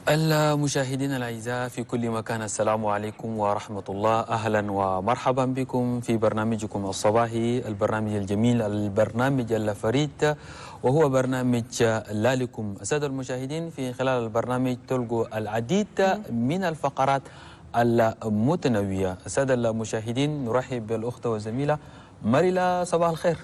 المشاهدين الأعزاء في كل مكان، السلام عليكم ورحمة الله. أهلا ومرحبا بكم في برنامجكم الصباحي، البرنامج الجميل، البرنامج الفريد، وهو برنامج لا لكم. السادة المشاهدين، في خلال البرنامج تلقوا العديد من الفقرات المتنوعة. السادة المشاهدين، نرحب بالأخت والزميلة Marila, صباح الخير.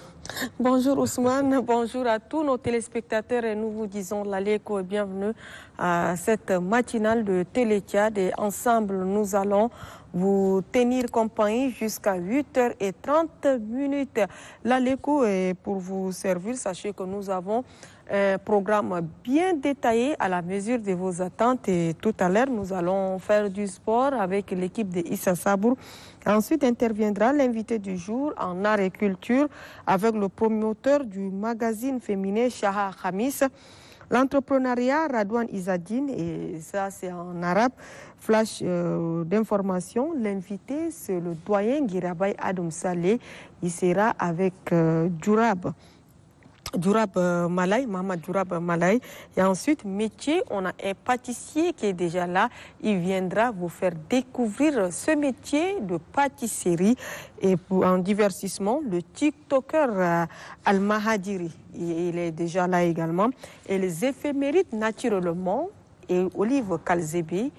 Bonjour Ousmane, bonjour à tous nos téléspectateurs et nous vous disons l'Aléco et bienvenue à cette matinale de Télé Tchad et ensemble nous allons vous tenir compagnie jusqu'à 8h30. L'Aléco est pour vous servir. Sachez que nous avons un programme bien détaillé à la mesure de vos attentes et tout à l'heure nous allons faire du sport avec l'équipe de Issa Sabour. Ensuite interviendra l'invité du jour en art et culture avec le promoteur du magazine féminin Shaha Khamis, l'entrepreneuriat Radouane Izzadine, et ça c'est en arabe. Flash d'information, l'invité c'est le doyen Girabay Adam Saleh, il sera avec Djourab Malay, Mohamed Djourab Malay. Et ensuite, métier, on a un pâtissier qui est déjà là. Il viendra vous faire découvrir ce métier de pâtisserie. Et pour un divertissement, le TikToker Al-Mahadiri, il est déjà là également. Et les éphémérides naturellement, et Olive Kalzebi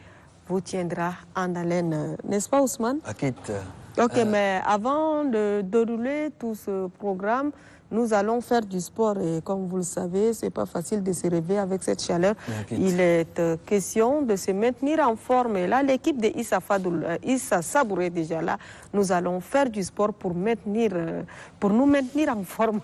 vous tiendra en haleine. N'est-ce pas Ousmane? Ok, mais avant de dérouler tout ce programme, nous allons faire du sport et comme vous le savez, c'est pas facile de se réveiller avec cette chaleur. Il est question de se maintenir en forme. Et là, l'équipe de Issa Sabour est déjà là. Nous allons faire du sport pour nous maintenir en forme.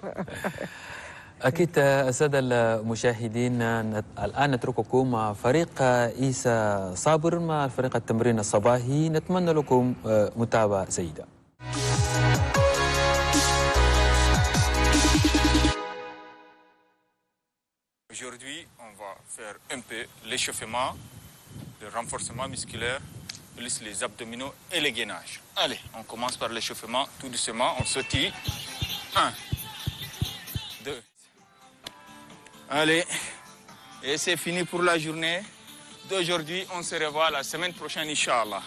أكيد السادة المشاهدين، الآن نترككم مع فريق إيسا صابر مع فريق التمرين الصباحي. نتمنى لكم متابعة سعيدة. Aujourd'hui, on va faire un peu l'échauffement, le renforcement musculaire, plus les abdominaux et les gainages. Allez, on commence par l'échauffement tout doucement, on sautille. 1, 2. Allez, et c'est fini pour la journée d'aujourd'hui. On se revoit la semaine prochaine, Inch'Allah.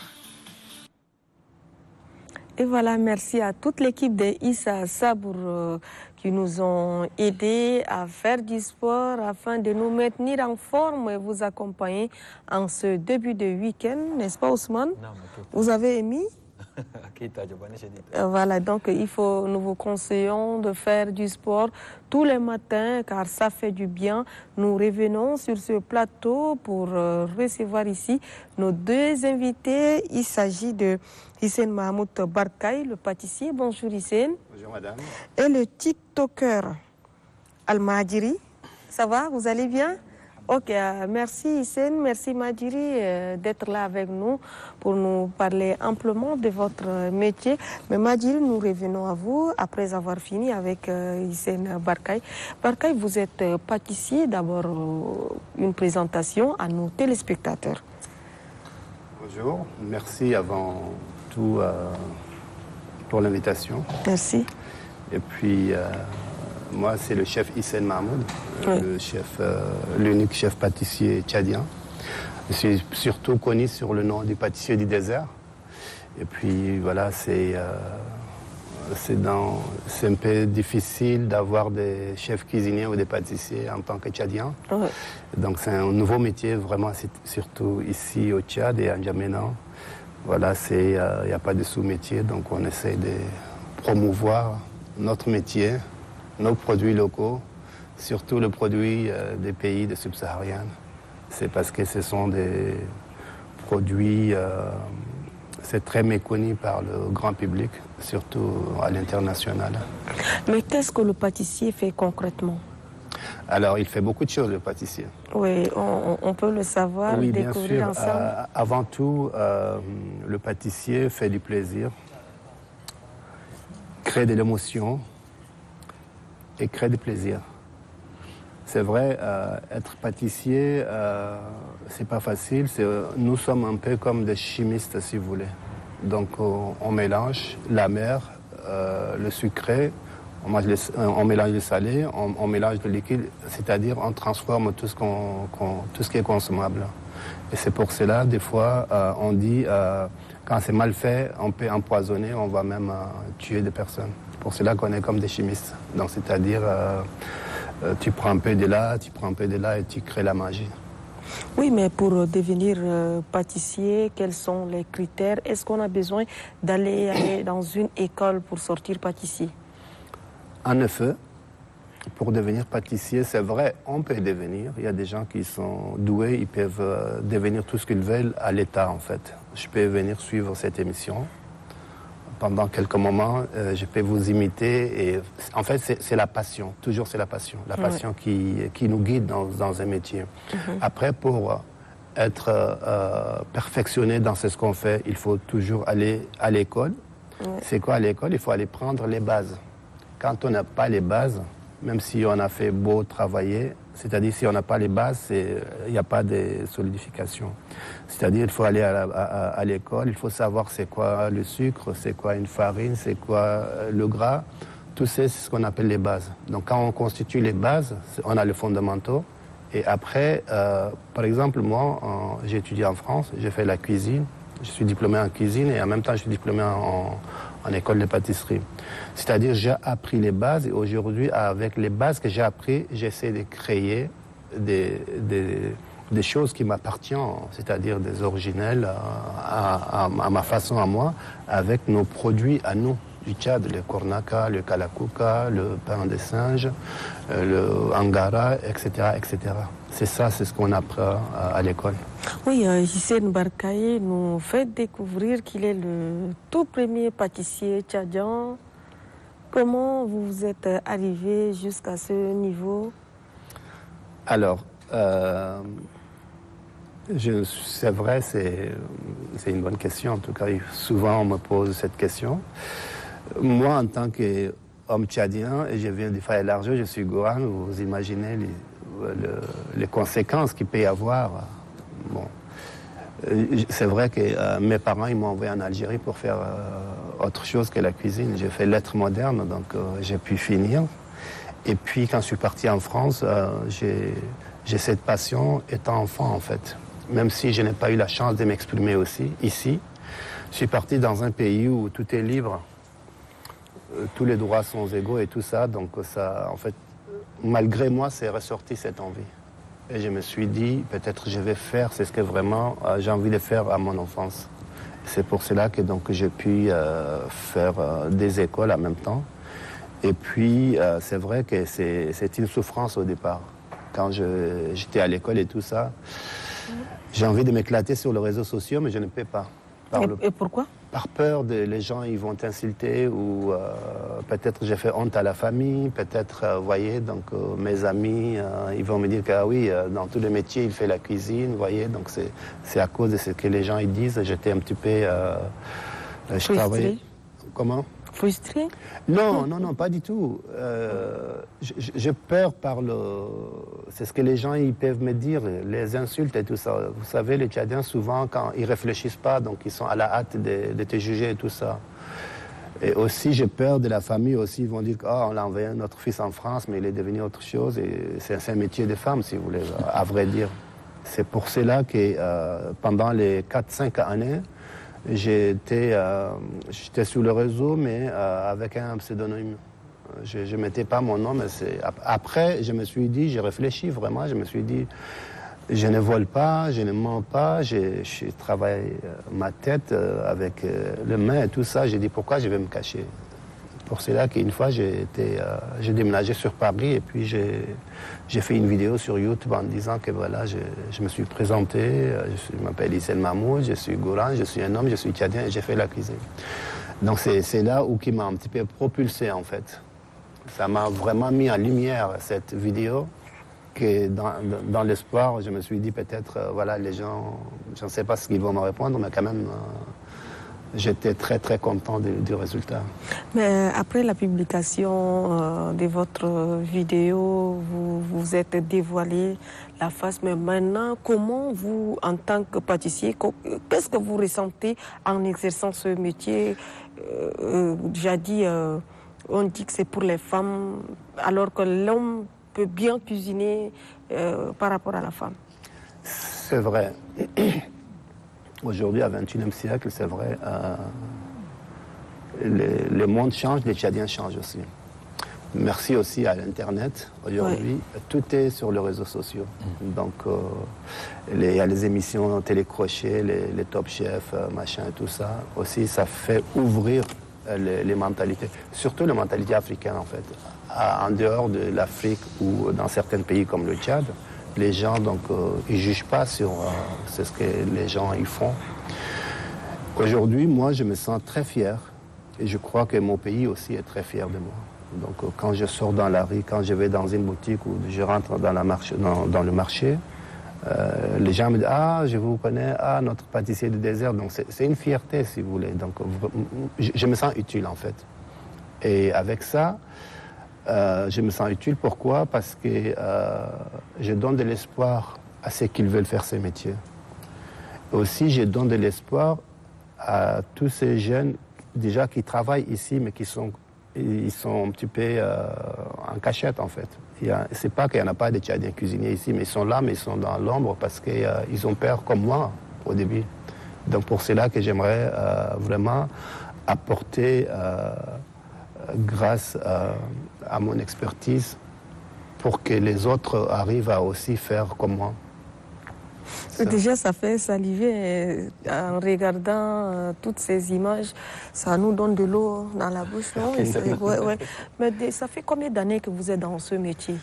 Et voilà, merci à toute l'équipe de Issa Sabour qui nous ont aidés à faire du sport afin de nous maintenir en forme et vous accompagner en ce début de week-end, n'est-ce pas Ousmane? Vous avez aimé? Voilà, donc nous vous conseillons de faire du sport tous les matins car ça fait du bien. Nous revenons sur ce plateau pour recevoir ici nos deux invités. Il s'agit de Hissène Mahmoud Barkay, le pâtissier. Bonjour Hissène. Bonjour madame. Et le TikToker Al-Mahadiri. Ça va, vous allez bien? Ok, merci Hissène, merci Mahadiri d'être là avec nous pour nous parler amplement de votre métier. Mais Mahadiri, nous revenons à vous après avoir fini avec Hissène Barkay. Barkay, vous êtes pâtissier. D'abord, une présentation à nos téléspectateurs. Bonjour, merci avant tout pour l'invitation. Merci. Et puis, moi, c'est le chef Hissène Mahmoud, l'unique chef pâtissier tchadien. Je suis surtout connu sur le nom du pâtissier du désert. Et puis, voilà, c'est un peu difficile d'avoir des chefs cuisiniers ou des pâtissiers en tant que tchadien. Donc, c'est un nouveau métier, vraiment, surtout ici au Tchad et en N'Djamena. Voilà, il n'y a pas de sous-métier, donc on essaie de promouvoir notre métier, nos produits locaux, surtout le produit des pays de subsahariens. C'est parce que ce sont des produits, c'est très méconnu par le grand public, surtout à l'international. Mais qu'est-ce que le pâtissier fait concrètement? Alors, il fait beaucoup de choses, le pâtissier. Oui, on peut le savoir, oui, découvrir bien sûr. ensemble. Avant tout, le pâtissier fait du plaisir, crée de l'émotion et crée du plaisir. C'est vrai, être pâtissier, c'est pas facile. Nous sommes un peu comme des chimistes, si vous voulez. Donc, on mélange l'amer, le sucré, on mélange le salé, on mélange le liquide, c'est-à-dire on transforme tout ce qui est consommable. Et c'est pour cela, des fois, on dit, quand c'est mal fait, on peut empoisonner, on va même tuer des personnes. C'est pour cela qu'on est comme des chimistes. Donc, c'est-à-dire, tu prends un peu de là, tu prends un peu de là et tu crées la magie. Oui, mais pour devenir pâtissier, quels sont les critères? Est-ce qu'on a besoin d'aller dans une école pour sortir pâtissier? En effet, pour devenir pâtissier, c'est vrai, on peut devenir. Il y a des gens qui sont doués, ils peuvent devenir tout ce qu'ils veulent à l'État, en fait. Je peux venir suivre cette émission. Pendant quelques moments, je peux vous imiter. Et en fait, c'est la passion. Toujours, c'est la passion. La passion qui nous guide dans un métier. Après, pour être perfectionné dans ce qu'on fait, il faut toujours aller à l'école. C'est quoi à l'école? Il faut aller prendre les bases. Quand on n'a pas les bases, même si on a fait beau travailler, c'est-à-dire si on n'a pas les bases, il n'y a pas de solidification. C'est-à-dire il faut aller à l'école, il faut savoir c'est quoi le sucre, c'est quoi une farine, c'est quoi le gras. Tout ça, c'est ce qu'on appelle les bases. Donc quand on constitue les bases, on a les fondamentaux. Et après, par exemple, moi, j'ai étudié en France, j'ai fait la cuisine, je suis diplômé en cuisine et en même temps je suis diplômé en école de pâtisserie. C'est-à-dire j'ai appris les bases et aujourd'hui, avec les bases que j'ai appris, j'essaie de créer des choses qui m'appartiennent, c'est-à-dire des originels à ma façon à moi, avec nos produits à nous du Tchad, le kornaka, le kalakuka, le pain de singe, le angara, etc., etc. C'est ça, c'est ce qu'on apprend à l'école. Oui, Hissène Barkaye nous fait découvrir qu'il est le tout premier pâtissier tchadien. Comment vous êtes arrivé jusqu'à ce niveau? Alors, c'est vrai, c'est une bonne question. En tout cas, souvent on me pose cette question. Moi, en tant qu'homme tchadien, et je viens du Faye Largeau, je suis Goran, vous imaginez les conséquences qu'il peut y avoir. Bon. C'est vrai que mes parents ils m'ont envoyé en Algérie pour faire autre chose que la cuisine. J'ai fait lettres modernes, donc j'ai pu finir. Et puis quand je suis parti en France, j'ai cette passion étant enfant en fait. Même si je n'ai pas eu la chance de m'exprimer aussi ici, je suis parti dans un pays où tout est libre, tous les droits sont égaux et tout ça. Donc ça, en fait, malgré moi, c'est ressorti cette envie. Et je me suis dit, peut-être je vais faire, c'est ce que vraiment j'ai envie de faire à mon enfance. C'est pour cela que donc j'ai pu faire des écoles en même temps. Et puis, c'est vrai que c'est une souffrance au départ. Quand j'étais à l'école et tout ça, j'ai envie de m'éclater sur les réseaux sociaux, mais je ne peux pas. Et pourquoi? Par peur de les gens, ils vont t'insulter ou peut-être j'ai fait honte à la famille, peut-être, vous voyez, donc mes amis, ils vont me dire que ah oui, dans tous les métiers, il fait la cuisine, vous voyez, donc c'est à cause de ce que les gens ils disent. J'étais un petit peu... Frustré? Travaillais... Comment? Frustré? Non, non, non, pas du tout. J'ai peur par c'est ce que les gens ils peuvent me dire, les insultes et tout ça. Vous savez, les Tchadiens, souvent, quand ils réfléchissent pas, donc ils sont à la hâte de te juger et tout ça. Et aussi, j'ai peur de la famille aussi. Ils vont dire qu'on a envoyé notre fils en France, mais il est devenu autre chose. Et c'est un métier de femme, si vous voulez, à vrai dire. C'est pour cela que pendant les 4-5 années, j'étais sur le réseau, mais avec un pseudonyme. Je ne mettais pas mon nom, mais après, je me suis dit, j'ai réfléchi vraiment, je me suis dit, je ne vole pas, je ne mens pas, je travaille ma tête avec les mains et tout ça. J'ai dit, pourquoi je vais me cacher? Pour cela qu'une fois, j'ai déménagé sur Paris et puis j'ai fait une vidéo sur YouTube en disant que voilà, je me suis présenté, je m'appelle Hissène Mahmoud, je suis Goran, je suis un homme, je suis tchadien et j'ai fait la cuisine. Donc c'est là où qui m'a un petit peu propulsé en fait. Ça m'a vraiment mis en lumière cette vidéo que dans l'espoir, je me suis dit peut-être, voilà, les gens, je ne sais pas ce qu'ils vont me répondre, mais quand même... J'étais très très content du résultat. Mais après la publication de votre vidéo, vous vous êtes dévoilé la face. Mais maintenant, comment vous, en tant que pâtissier, qu'est-ce que vous ressentez en exerçant ce métier? Jadis, on dit que c'est pour les femmes, alors que l'homme peut bien cuisiner par rapport à la femme. C'est vrai. aujourd'hui, à 21e siècle, c'est vrai, le monde change, les Tchadiens changent aussi. Merci aussi à l'Internet. Aujourd'hui, tout est sur les réseaux sociaux. Donc, il y a les émissions télécrochées, les top chefs, machin, tout ça. Aussi, ça fait ouvrir les mentalités, surtout les mentalités africaines, en fait. En dehors de l'Afrique ou dans certains pays comme le Tchad, les gens, donc, ils ne jugent pas sur ce que les gens y font. Aujourd'hui, moi, je me sens très fier. Et je crois que mon pays aussi est très fier de moi. Donc, quand je sors dans la rue, quand je vais dans une boutique ou je rentre dans le marché, les gens me disent « Ah, je vous connais, ah, notre pâtissier du désert ». Donc, c'est une fierté, si vous voulez. Donc, je me sens utile, en fait. Et avec ça, je me sens utile. Pourquoi? Parce que je donne de l'espoir à ceux qui veulent faire ces métiers. Aussi, je donne de l'espoir à tous ces jeunes, déjà, qui travaillent ici, mais ils sont un petit peu en cachette, en fait. C'est pas qu'il n'y en a pas de Tchadiens cuisiniers ici, mais ils sont là, mais ils sont dans l'ombre parce qu'ils ont peur, comme moi, au début. Donc, pour cela que j'aimerais vraiment apporter, grâce à mon expertise, pour que les autres arrivent à aussi faire comme moi. Déjà, ça fait saliver en regardant toutes ces images. Ça nous donne de l'eau dans la bouche, non? Mais ça fait combien d'années que vous êtes dans ce métier?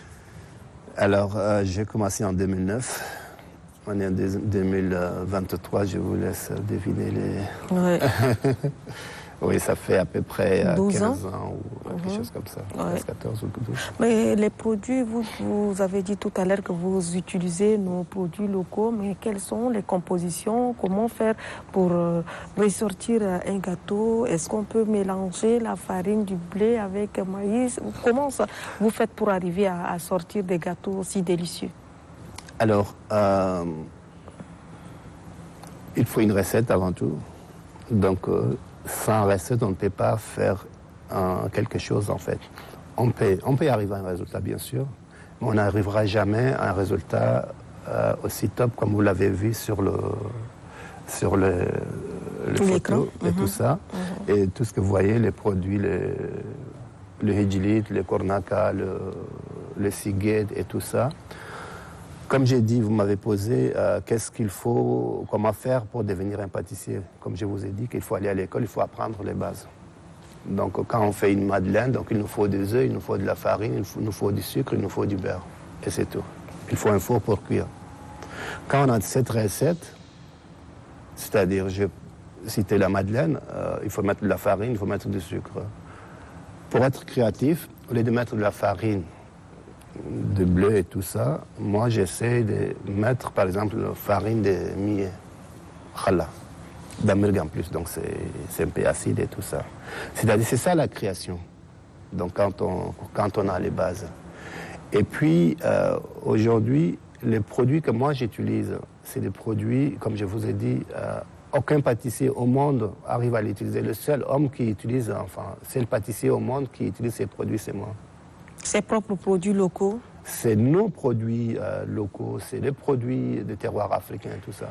Alors, j'ai commencé en 2009. On est en 2023, je vous laisse deviner les... Ouais. Oui, ça fait à peu près 15 ans ou quelque chose comme ça, 14 ou 12. Mais les produits, vous avez dit tout à l'heure que vous utilisez nos produits locaux, mais quelles sont les compositions? Comment faire pour ressortir un gâteau? Est-ce qu'on peut mélanger la farine du blé avec maïs? Comment ça, vous faites pour arriver à sortir des gâteaux aussi délicieux? Alors, il faut une recette avant tout. Donc, sans recette, on ne peut pas faire quelque chose, en fait. On peut y arriver à un résultat, bien sûr, mais on n'arrivera jamais à un résultat aussi top comme vous l'avez vu sur le photo et tout ça. Et tout ce que vous voyez, les produits, le hijlit, le kornaka, le siged et tout ça. Comme j'ai dit, vous m'avez posé qu'est-ce qu'il faut, comment faire pour devenir un pâtissier. Comme je vous ai dit qu'il faut aller à l'école, il faut apprendre les bases. Donc quand on fait une madeleine, donc il nous faut des œufs, il nous faut de la farine, il nous faut du sucre, il nous faut du beurre. Et c'est tout. Il faut un four pour cuire. Quand on a cette recette, c'est-à-dire, je citais la madeleine, il faut mettre de la farine, il faut mettre du sucre. Pour être créatif, au lieu de mettre de la farine, de bleu et tout ça, moi j'essaie de mettre par exemple la farine de millet, khala, d'amergue en plus, donc c'est un peu acide et tout ça. C'est-à-dire c'est ça la création, donc quand on a les bases. Et puis aujourd'hui, les produits que moi j'utilise, c'est des produits, comme je vous ai dit, aucun pâtissier au monde arrive à l'utiliser. Le seul homme qui utilise, enfin, c'est le pâtissier au monde qui utilise ces produits, c'est moi. Ses propres produits locaux? C'est nos produits locaux, c'est les produits de terroir africain et tout ça.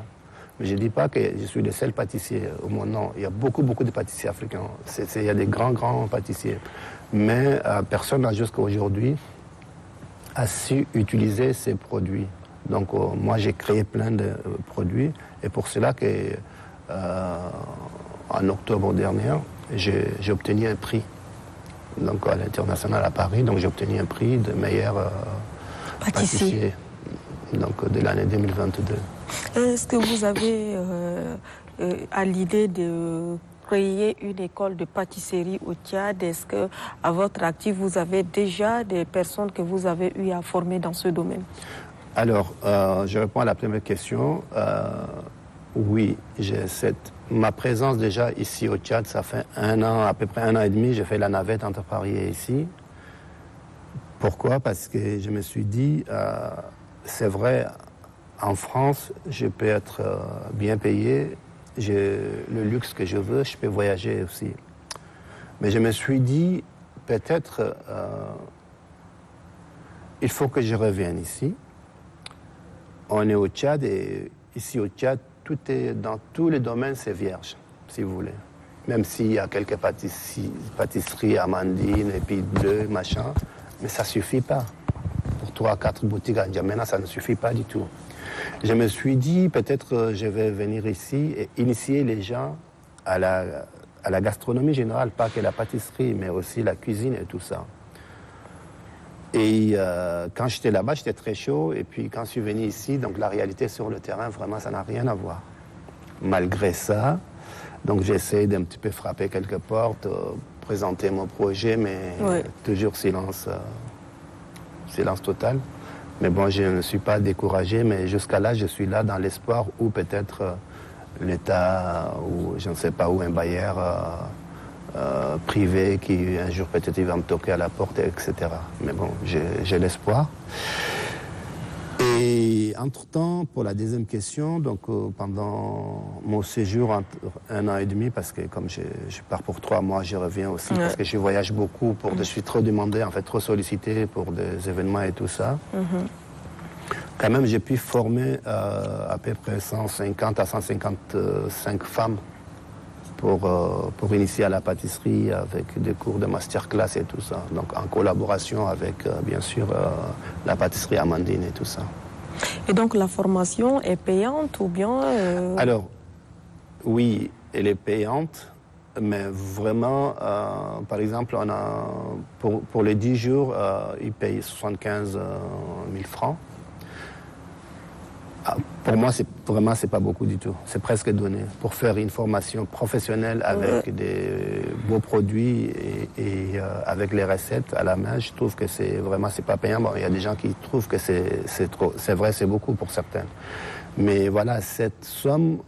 Mais je ne dis pas que je suis le seul pâtissier au monde, non. Il y a beaucoup de pâtissiers africains. Il y a des grands pâtissiers. Mais personne n'a jusqu'à aujourd'hui a su utiliser ces produits. Donc moi j'ai créé plein de produits et pour cela que en octobre dernier, j'ai obtenu un prix. Donc à l'international à Paris, donc j'ai obtenu un prix de meilleur pâtissier donc, de l'année 2022. Est-ce que vous avez à l'idée de créer une école de pâtisserie au Tchad? Est-ce que à votre actif vous avez déjà des personnes que vous avez eu à former dans ce domaine? Alors, je réponds à la première question. Oui, ma présence déjà ici au Tchad, ça fait un an, à peu près 1 an et demi, j'ai fait la navette entre Paris et ici. Pourquoi? Parce que je me suis dit, c'est vrai, en France, je peux être bien payé, j'ai le luxe que je veux, je peux voyager aussi. Mais je me suis dit, peut-être, il faut que je revienne ici. On est au Tchad et ici au Tchad, dans tous les domaines, c'est vierge, si vous voulez. Même s'il y a quelques pâtisseries, amandines, et puis bleues, machin, mais ça ne suffit pas. Pour 3 à 4 boutiques à N'Djamena, ça ne suffit pas du tout. Je me suis dit, peut-être je vais venir ici et initier les gens à la gastronomie générale, pas que la pâtisserie, mais aussi la cuisine et tout ça. Et quand j'étais là-bas, j'étais très chaud. Et puis quand je suis venu ici, donc la réalité sur le terrain, vraiment, ça n'a rien à voir. Malgré ça, donc j'essaie d'un petit peu frapper quelques portes, présenter mon projet, mais toujours silence total. Mais bon, je ne suis pas découragé, mais jusqu'à là, je suis là dans l'espoir où peut-être l'État, ou je ne sais pas où, un bailleur privé qui un jour peut-être il va me toquer à la porte, etc. Mais bon, j'ai l'espoir. Et entre-temps, pour la deuxième question, donc pendant mon séjour, 1 an et demi, parce que comme je pars pour 3 mois, je reviens aussi, parce que je voyage beaucoup, je suis trop demandé, en fait, trop sollicité pour des événements et tout ça. Quand même, j'ai pu former à peu près 150 à 155 femmes pour initier à la pâtisserie avec des cours de masterclass et tout ça. Donc en collaboration avec, bien sûr, la pâtisserie Amandine et tout ça. Et donc la formation est payante ou bien Alors, oui, elle est payante, mais vraiment, par exemple, on a, pour les 10 jours, ils payent 75 000 francs. Pour moi, c'est pas beaucoup du tout. C'est presque donné. Pour faire une formation professionnelle avec des beaux produits et avec les recettes à la main, je trouve que c'est pas payant. Bon, il y a des gens qui trouvent que c'est trop. C'est vrai, c'est beaucoup pour certains. Mais voilà, cette somme,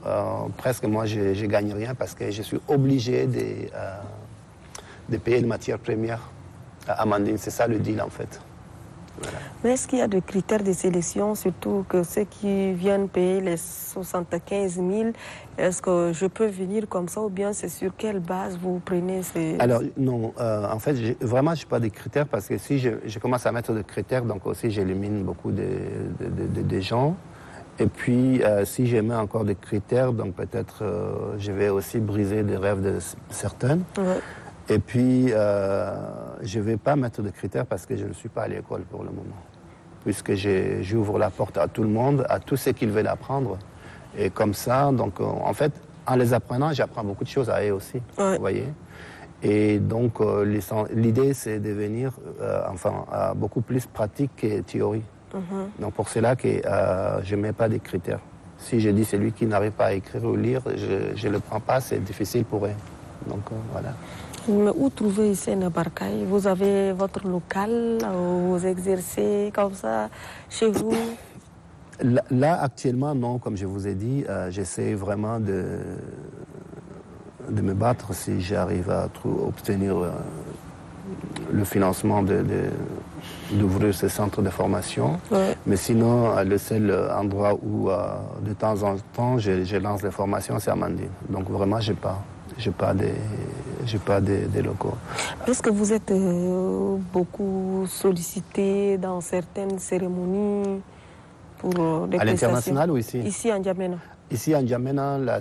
presque moi, je gagne rien parce que je suis obligé de payer les matières premières à Amandine. C'est ça le deal, en fait. Voilà. Mais est-ce qu'il y a des critères de sélection, surtout que ceux qui viennent payer les 75 000, est-ce que je peux venir comme ça ou bien c'est sur quelle base vous prenez ces... Alors non, en fait, vraiment, je n'ai pas de critères parce que si je commence à mettre des critères, donc aussi j'élimine beaucoup de gens. Et puis, si je mets encore des critères, donc peut-être je vais aussi briser les rêves de certaines. Et puis, je ne vais pas mettre de critères parce que je ne suis pas à l'école pour le moment. Puisque j'ouvre la porte à tout le monde, à tous ceux qui veulent apprendre. Et comme ça, donc, en fait, en les apprenant, j'apprends beaucoup de choses à eux aussi. Vous voyez ? Et donc, l'idée, c'est de devenir beaucoup plus pratique que théorie. Donc, pour cela que je ne mets pas de critères. Si je dis celui qui n'arrive pas à écrire ou lire, je ne le prends pas, c'est difficile pour eux. Donc, voilà. Mais où trouver Hissène Barkaï? Vous avez votre local, vous exercez comme ça chez vous? Là, actuellement, non, comme je vous ai dit, j'essaie vraiment de me battre si j'arrive à obtenir le financement d'ouvrir ce centre de formation. Mais sinon, le seul endroit où, de temps en temps, je lance les formations, c'est Amandine. Donc vraiment, j'ai pas des locaux. Est-ce que vous êtes beaucoup sollicité dans certaines cérémonies pour des à l'international ou ici? Ici, à N'Djamena. Ici, à N'Djamena,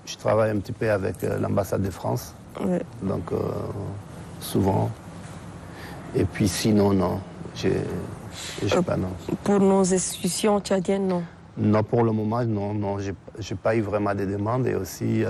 je travaille un petit peu avec l'ambassade de France. Donc, souvent. Et puis sinon, non. J'ai pas, non. Pour nos institutions tchadiennes, non? Non, pour le moment, non. J'ai pas eu vraiment de demandes et aussi,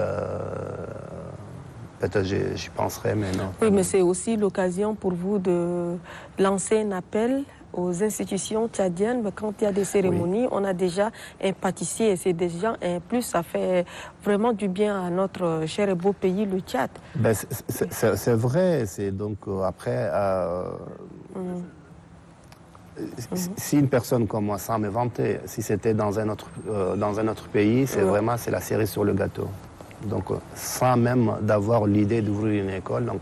peut-être j'y penserai, mais non. Oui, mais c'est aussi l'occasion pour vous de lancer un appel aux institutions tchadiennes. Mais quand il y a des cérémonies, on a déjà un pâtissier et c'est déjà un plus. Ça fait vraiment du bien à notre cher et beau pays, le Tchad. Ben, c'est vrai. C'est donc après... Si une personne comme moi, sans me vanter, si c'était dans un autre pays, c'est vraiment la cerise sur le gâteau. Donc, sans même d'avoir l'idée d'ouvrir une école, donc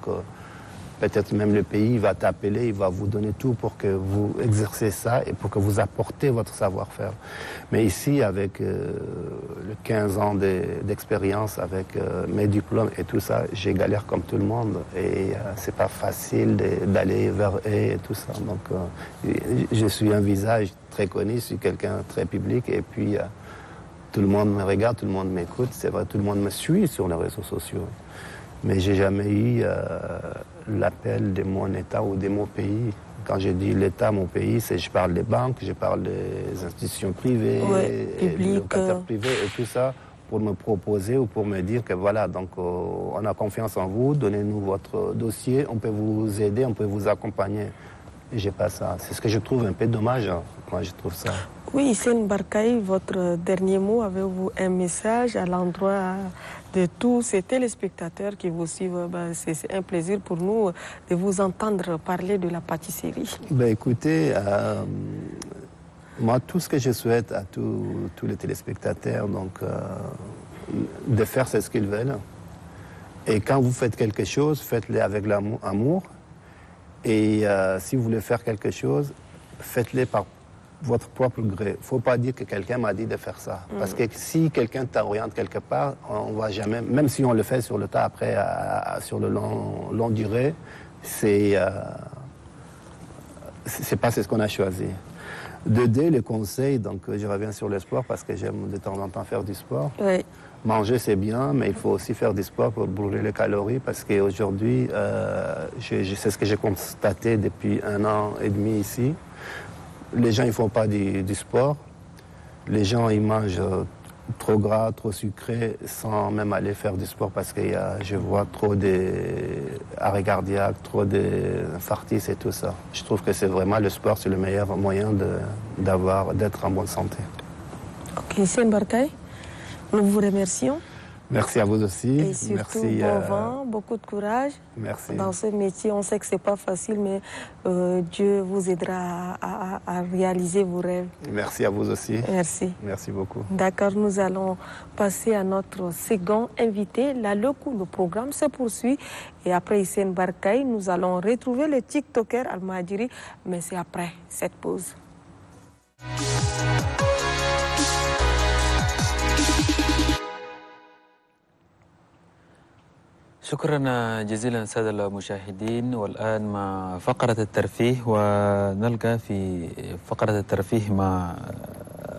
peut-être même le pays va t'appeler, il va vous donner tout pour que vous exercez ça et pour que vous apportez votre savoir-faire. Mais ici, avec le 15 ans d'expérience avec mes diplômes et tout ça, j'ai galère comme tout le monde. Et c'est pas facile d'aller vers eux et tout ça. Donc, je suis un visage très connu, je suis quelqu'un très public. Et puis, tout le monde me regarde, tout le monde m'écoute. C'est vrai, tout le monde me suit sur les réseaux sociaux. Mais j'ai jamais eu l'appel de mon État ou de mon pays. Quand je dis l'État, mon pays, je parle des banques, je parle des institutions privées, des locataires privés et tout ça, pour me proposer ou pour me dire que voilà, donc on a confiance en vous, donnez-nous votre dossier, on peut vous aider, on peut vous accompagner. Et j'ai pas ça. C'est ce que je trouve un peu dommage, hein. Moi je trouve ça. Oui, Hissène Barkaï, votre dernier mot, avez-vous un message à l'endroit de tous ces téléspectateurs qui vous suivent? C'est un plaisir pour nous de vous entendre parler de la pâtisserie. Écoutez, moi tout ce que je souhaite à tous les téléspectateurs, donc, de faire c'est ce qu'ils veulent. Et quand vous faites quelque chose, faites-le avec l'amour. Et si vous voulez faire quelque chose, faites-le par votre propre gré. Il ne faut pas dire que quelqu'un m'a dit de faire ça. Parce que si quelqu'un t'oriente quelque part, on ne va jamais, même si on le fait sur le tas après, sur le long durée, c'est pas ce qu'on a choisi. De deux, les conseils, donc je reviens sur le sport parce que j'aime de temps en temps faire du sport. Oui. Manger, c'est bien, mais il faut aussi faire du sport pour brûler les calories parce qu'aujourd'hui, c'est ce que j'ai constaté depuis 1 an et demi ici. Les gens, ils ne font pas du sport. Les gens, ils mangent trop gras, trop sucré, sans même aller faire du sport parce que je vois trop d'arrêts cardiaques, trop d'infarctus et tout ça. Je trouve que c'est vraiment le sport, c'est le meilleur moyen d'être en bonne santé. Ok, Hissène Barkaï, nous vous remercions. Merci à vous aussi. Et surtout, merci, bon vent, beaucoup de courage. Merci. Dans ce métier, on sait que ce n'est pas facile, mais Dieu vous aidera à réaliser vos rêves. Merci à vous aussi. Merci. Merci beaucoup. D'accord, nous allons passer à notre second invité. Là, le programme se poursuit. Et après Hissène Barkaï, nous allons retrouver le TikToker Al-Mahadjiri, mais c'est après cette pause. شكرا جزيلا سادة المشاهدين. والآن مع فقرة الترفيه، ونلقى في فقرة الترفيه مع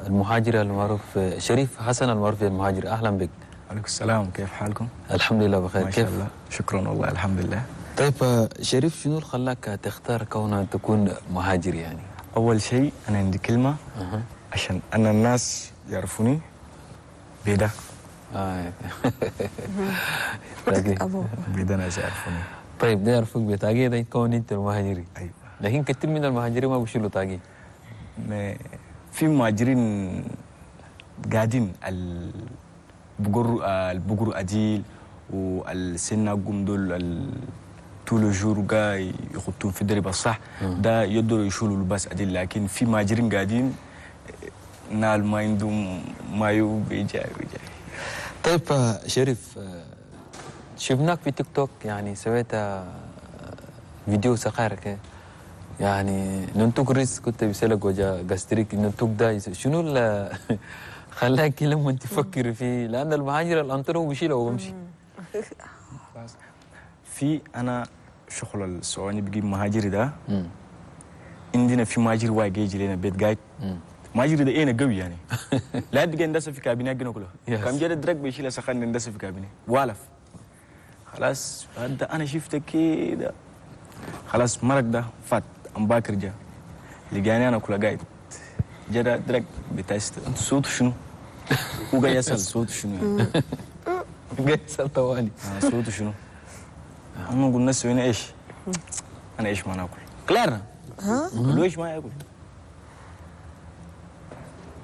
المهاجر المعروف شريف حسن المعروف المهاجر. أهلا بك. عليكم السلام، كيف حالكم؟ الحمد لله بخير. ما شاء الله. شكرا والله الحمد لله. طيب شريف، شنو اللي خلاك تختار كونها تكون مهاجر يعني؟ أول شيء أنا عندي كلمة عشان أنا الناس يعرفوني بيدا. بيدا ناس يعرفوني. طيب ده يعرفوك بتاجي ده يكون أنت المهاجري. أيوة. لكن كثير من المهاجرين ما بيشيلوا تاجي. في مهاجرين قاعدين البقر أديل والسنة قم دول طول الجور قاعد يخطون في الدرب الصح ده يقدروا يشيلوا الباس أديل. لكن في مهاجرين قاعدين نال ما عندهم مايو بيجاي. طيب شريف، شفناك في تيك توك يعني سويت فيديو صغير يعني ننتوك ريس كنت بيسألك وجا جاستريك ننتوك ده شنو اللي خلاك لما تفكر فيه؟ لأن المهاجر الأنطر هو بيشيله وبمشي. في أنا شغل السعودي بجيب مهاجر ده عندنا في مهاجر واحد يجي لنا بيت قايد مهاجر ده إيه قوي يعني لا تجي ندرس في كابينة جنو كله كم جد درك بيشيل سخان ندرس في كابينة والف خلاص هذا أنا شفت كده خلاص مرق ده فات أم باكر جا لقاني أنا كله قايد جدا درك بتاست صوت شنو هو جاي يسأل صوت شنو يعني جاي يسأل طوالي صوت شنو أنا أقول الناس وين إيش أنا إيش ما ناكل كلارا قالوا إيش ما ياكل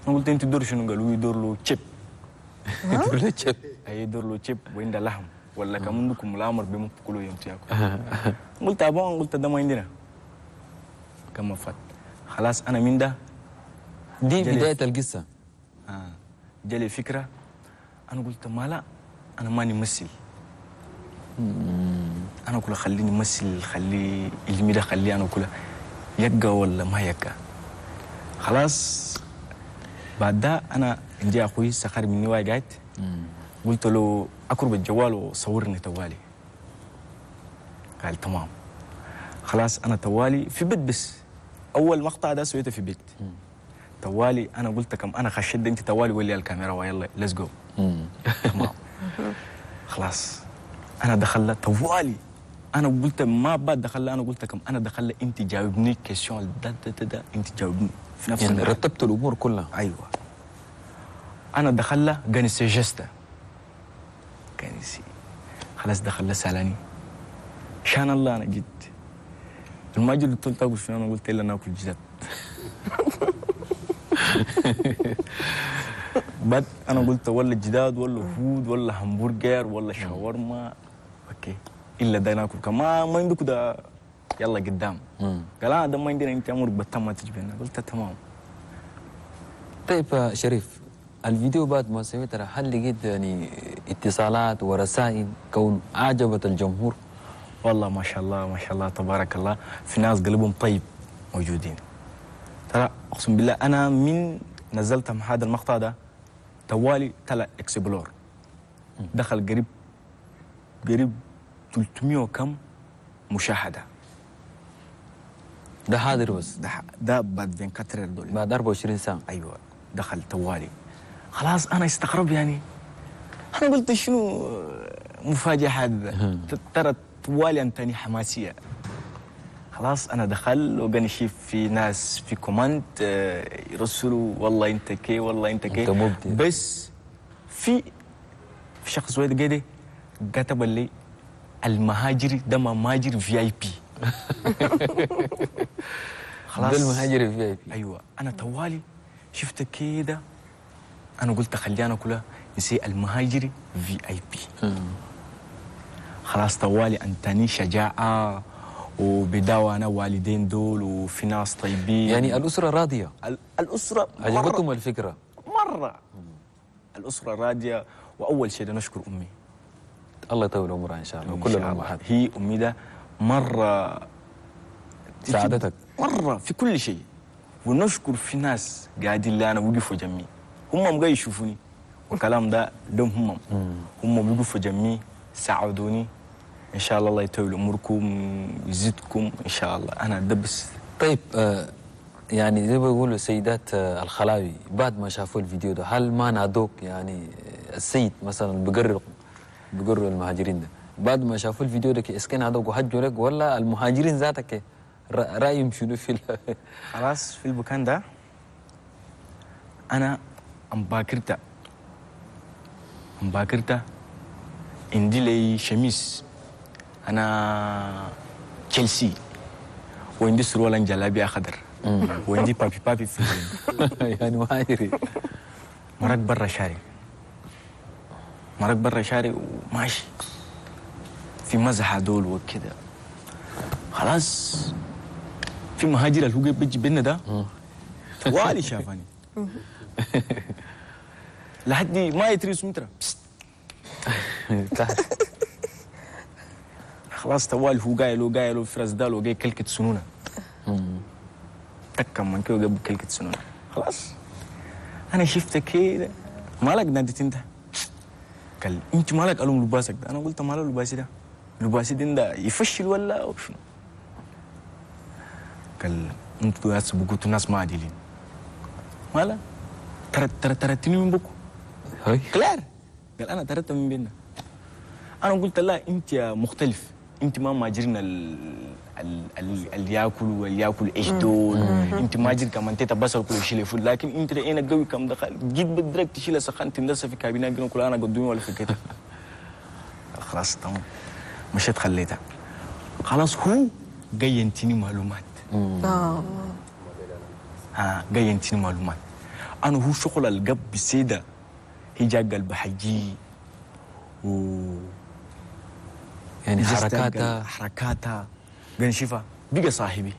أنا قلت أنت دور شنو قالوا يدور له شيب يدور له شيب أي يدور له شيب وين ده لحم ولا كمان لكم الأمر بيمو كله يوم تاكل قلت أبغى قلت ده ما عندنا كم فات خلاص أنا من ده دي بداية القصة جالي فكرة أنا قلت ما لا أنا ماني ممثل أنا كله خليني ممثل خلي اللي ده خليه أنا كله يقى ولا ما يقى خلاص بعد ده أنا عندي اخوي سخر مني واقعد قلت له اقرب الجوال وصورني توالي. قال تمام. خلاص انا توالي في بيت، بس اول مقطع ده سويته في بيت. توالي انا قلت كم انا خشيت انت توالي ولي الكاميرا ويلا ليتس جو. تمام. خلاص انا دخلت توالي، انا قلت ما بعد دخل، انا قلت كم انا دخل انت جاوبني كيسيون ده انت جاوبني في نفس يعني رتبت الامور كلها. ايوه. انا دخل قاني سجسته قاني سي خلاص دخل سالاني شان الله انا جيت الماجر قلت له تاكل شنو؟ انا قلت له ناكل جداد. بعد انا قلت ولا جداد ولا فود ولا همبرجر ولا شاورما اوكي الا ده ناكل كمان ما عندك ده يلا قدام. قال ده ما عندنا انت امرك بتم ما تجي بينا. قلت تمام. طيب شريف، الفيديو بعد ما سويته هل لقيت يعني اتصالات ورسائل كون اعجبت الجمهور؟ والله ما شاء الله ما شاء الله تبارك الله، في ناس قلبهم طيب موجودين. ترى اقسم بالله انا من نزلت مع هذا المقطع ده توالي طلع اكسبلور دخل قريب 300 وكم مشاهده. ده حاضر بس ده بعد 24 دول بعد 24 ساعه. ايوه دخل توالي. خلاص انا استغرب يعني، انا قلت شنو مفاجاه هذا. ترى توالي انتني حماسيه. خلاص انا دخل وقاني شيف في ناس في كومنت يرسلوا والله انت كي والله انت كي، انت مبدع. بس في شخص واحد قاعد كتب لي المهاجري ده مهاجر في اي بي. خلاص ده المهاجر في اي بي. ايوه انا توالي شفت كده انا قلت خلينا كلها نسي المهاجري في اي بي. خلاص توالي انتني شجاعه وبداوى انا والدين دول وفي ناس طيبين. يعني الاسره راضيه؟ الاسره عجبتهم الفكره مره. الاسره راضيه، واول شيء نشكر امي الله يطول عمرها ان شاء الله وكل الامهات. هي امي ده مره ساعدتك مره في كل شيء. ونشكر في ناس قاعدين لي انا وقفوا جنبي، هم بقى يشوفوني والكلام ده هم بيقفوا جنبي ساعدوني. ان شاء الله الله يطول عمركم يزيدكم ان شاء الله. انا ده بس. طيب يعني زي ما بيقولوا سيدات الخلاوي بعد ما شافوا الفيديو ده هل ما نادوك؟ يعني السيد مثلا بيقروا المهاجرين ده بعد ما شافوا الفيديو ده اسكن نادوك وحجوا لك، ولا المهاجرين ذاتك رايهم شنو في خلاص في المكان ده انا امباكرتا عندي لي شميس انا تشيلسي، وعندي سروال جلابيه خضر، وعندي بابي في يعني مهاجري. مرق برا شاري وماشي في مزح دول وكده. خلاص في مهاجر اللي هو بيجي بينا ده والي شافني لحد ما يتريس متر خلاص توالي هو قايل فرز دال وجاي كلكة سنونة تكم من كده وجاب كلكة سنونة. خلاص انا شفت كده مالك ناديت انت؟ قال انت مالك؟ قالوا لباسك ده. انا قلت ماله لباسي ده؟ لباسي ده يفشل ولا او شنو؟ قال انتوا ناس بقولوا ناس ما عادلين. مالا ترتني من بكو كلار. قال انا ترت من بيننا. انا قلت لا انت مختلف، انت ما ماجرين اللي ياكل ايش دول. انت ماجر كمان انت بس كل شيء فول، لكن انت انا قوي كم دخل جيت بدرك تشيل سخنت تندسه في كابينه قلنا كل انا قدومي ولا في كده. خلاص تمام مشيت خليتها. خلاص هو جاي ينتني معلومات. جاي ينتني معلومات. انا هو شغل القب بسيده هي جا قلب حجي يعني حركاتها قال شوفها بقى صاحبي.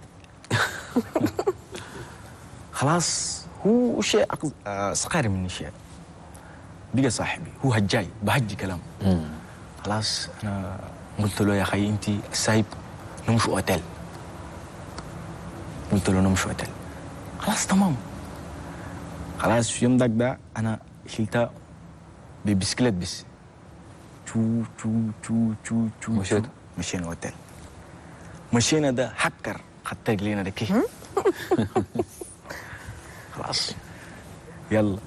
خلاص هو شيء صغير مني شيء بقى صاحبي. هو هجاي بهجي كلام. خلاص انا قلت له يا اخي انت سايب نمشي اوتيل. قلت له نمشي اوتيل. خلاص تمام. خلاص في يوم ده انا شلتها ببسكليت بس شو شو شو شو شو مشينا اوتيل مشينا ده حكر خدت رجلينا ده كي خلاص يلا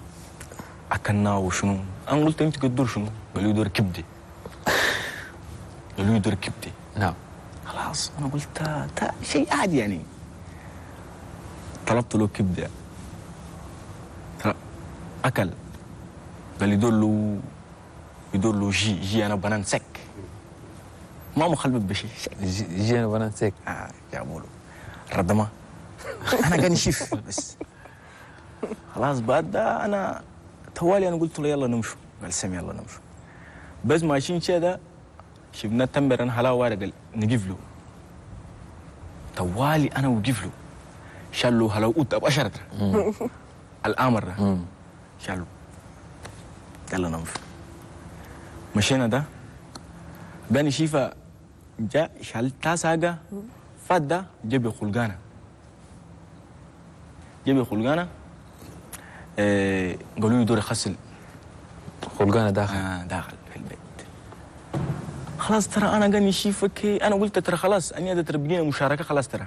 اكلنا وشنو انا قلت انت قدر شنو قالوا يدور كبدي قالوا يدور كبدي نعم خلاص انا قلت شيء عادي يعني طلبت له كبده اكل قال يدور له جي انا بنان سك ما مخلب بشيء جي انا بنان سك جابوا له ردمه انا قاعد نشوف بس خلاص بعد ده انا توالي انا قلت له يلا نمشوا قال سامي يلا نمشوا بس ماشيين كده شفنا تمبر انا حلاوه وارد قال نجيب له توالي انا وقف له شالوا هلا قلت ابغى اشرت الامر ده شالوا يلا نمشي مشينا ده بني شيفا جاء شال تاساقه فات ده جاب خلقانه قالوا لي دوري خسل خلقانه داخل داخل في البيت خلاص ترى انا قاني شيفك انا قلت ترى خلاص اني ترى بقينا مشاركه خلاص ترى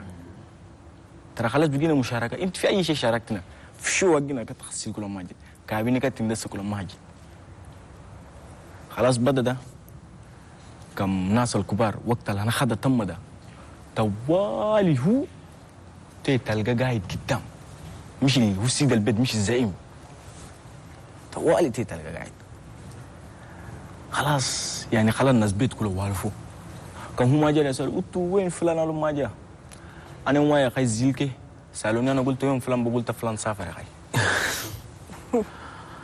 خلاص بقينا مشاركه انت في اي شيء شاركتنا في شو وقنا كتخسل كل ما جي كابيني كتندس كل ما جي خلاص بدا ده كم ناس الكبار وقت اللي انا خد تم ده توالي هو تلقى قاعد قدام مش اللي هو سيد البيت مش الزعيم توالي تلقى قاعد خلاص يعني خلاص الناس بيت كله والفوا كان هو ما جاء يسأل قلت وين فلان قالوا ما جاء انا وما يا اخي زيلكي سالوني انا قلت وين فلان بقولت فلان سافر يا اخي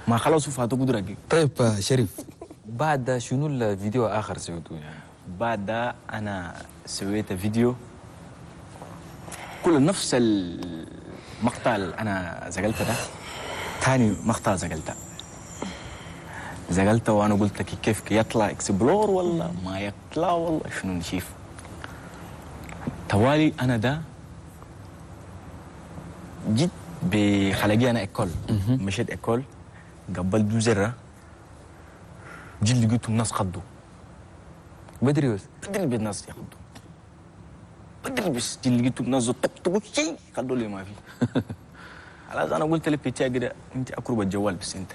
ما خلاص فاتوا قدرة. طيب شريف بعد شنو الفيديو اخر سويته يعني؟ بعد ده انا سويت فيديو كل نفس المقطع اللي انا زقلته ده ثاني مقطع زقلته وانا قلت لك كيف يطلع اكسبلور ولا ما يطلع والله شنو نشوف توالي انا ده جيت بخلاقي انا اكل مشيت اكل قبل دوزرة جيت لقيتهم ناس خضوا بدري بالناس يخضوا بدري بس جيت لقيتهم ناس طقطقوا شيء خدوا لي ما في خلاص انا قلت لبيتيا كده انت اقرب الجوال بس انت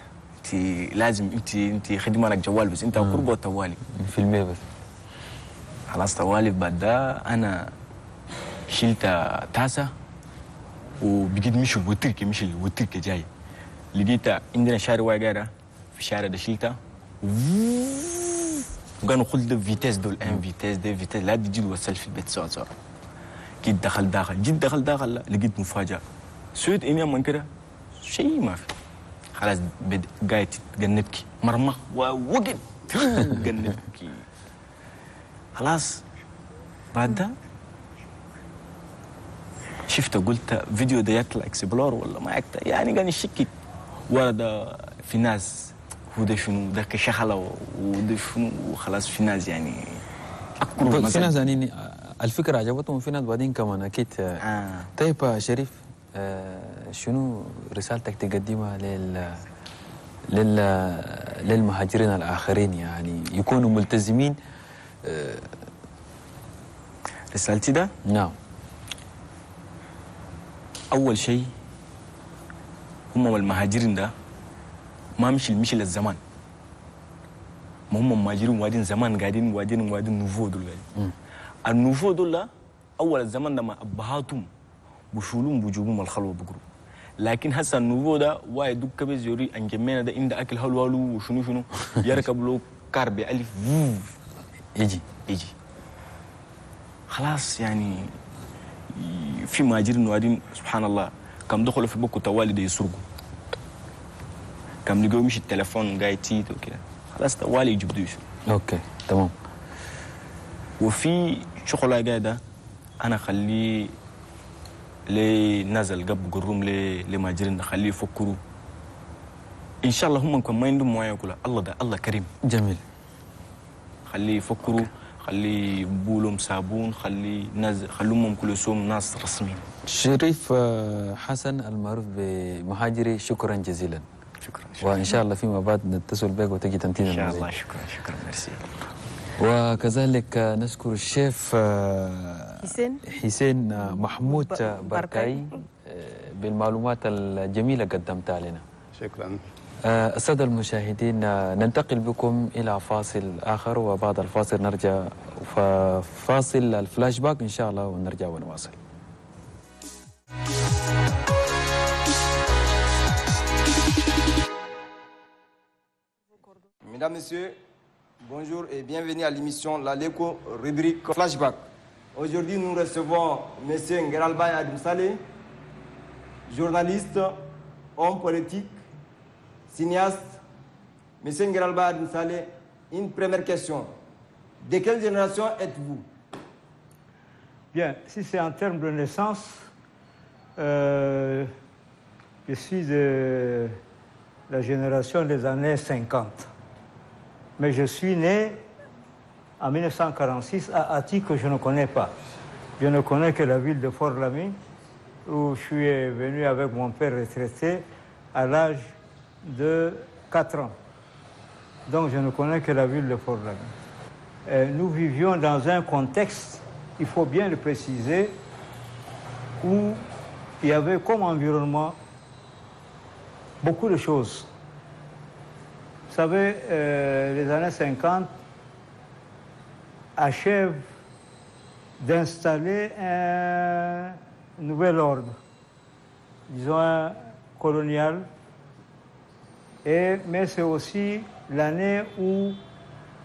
لازم انت خدمه لك جوال بس انت اقرب التوالي في المية بس خلاص توالي بعد ده انا شلت تاسه وبقيت مش الوتركه جاي لقيت عندنا شارع واقع في الشارع ده شلتها وكانوا خلد فيتاس دول ان فيتاس دي فيتاس لا تجي توصل في البيت سوا جيت دخل داخل لقيت مفاجاه سويت اني من كده شيء ما في خلاص قاعد تجنبكي مرمى ووقت تجنبكي خلاص بعد ده شفت قلت فيديو ده يطلع اكسبلور ولا ما يطلع يعني قاعد نشكك ورا ده في ناس هو ده شنو ده كشخله وده شنو وخلاص في ناس يعني اكبر في ناس يعني الفكره عجبتهم في ناس بعدين كمان اكيد طيب شريف شنو رسالتك تقدمها للمهاجرين الاخرين يعني يكونوا ملتزمين رسالتي ده نعم أول شيء هم المهاجرين ده ما مش للزمان ما هم مهاجرين وادين زمان قاعدين وادين نوفو دول قاعدين النوفو دول أول الزمان ده ما أبهاتهم بشولهم بجوبهم الخلوة بقروا لكن هسه النوفو ده واحد دوك كبير يوري أنجمينا ده إن أكل هلو وشنو يركب له كار بألف يجي خلاص يعني في مهاجرين وادين سبحان الله كم دخلوا في بوكو توالي ده يسرقوا كم لقوا مش التليفون قاعد تيت وكده خلاص توالي يجيبوا يسرقوا اوكي تمام وفي شغله قاعده انا خليه لنزل قبل قروم لمهاجرين خليه يفكروا ان شاء الله هم كمان ما عندهم مويه كلها الله كريم جميل خليه يفكروا خلي بولهم صابون خلوهم كلهم ناس رسميين. شريف حسن المعروف بمهاجري شكرا جزيلا. وإن شاء الله فيما بعد نتصل بك وتجي تمتين إن شاء المزيد. الله. شكرا ميرسي. وكذلك نشكر الشيف حسين محمود بركاي بالمعلومات الجميلة قدمتها لنا. شكرا. السادة المشاهدين، ننتقل بكم إلى فاصل آخر، وبعد الفاصل نرجع فاصل الفلاش باك إن شاء الله ونرجع ونواصل. Mesdames, Messieurs, bonjour et bienvenue à l'émission La Léco, rubrique Flashback. Aujourd'hui, nous recevons M. Ngeralbay Adim Saleh, journaliste, homme politique, cinéaste. M. Ngeralbay Adim Saleh, une première question. De quelle génération êtes-vous? Bien, si c'est en termes de naissance, je suis de la génération des années 50. Mais je suis né en 1946 à Ati, que je ne connais pas. Je ne connais que la ville de Fort-Lamy, où je suis venu avec mon père retraité à l'âge de 4 ans. Donc je ne connais que la ville de Fort-Lamy. Nous vivions dans un contexte, il faut bien le préciser, où il y avait comme environnement beaucoup de choses. Vous savez, les années 50 achèvent d'installer un nouvel ordre, disons un colonial, mais c'est aussi l'année où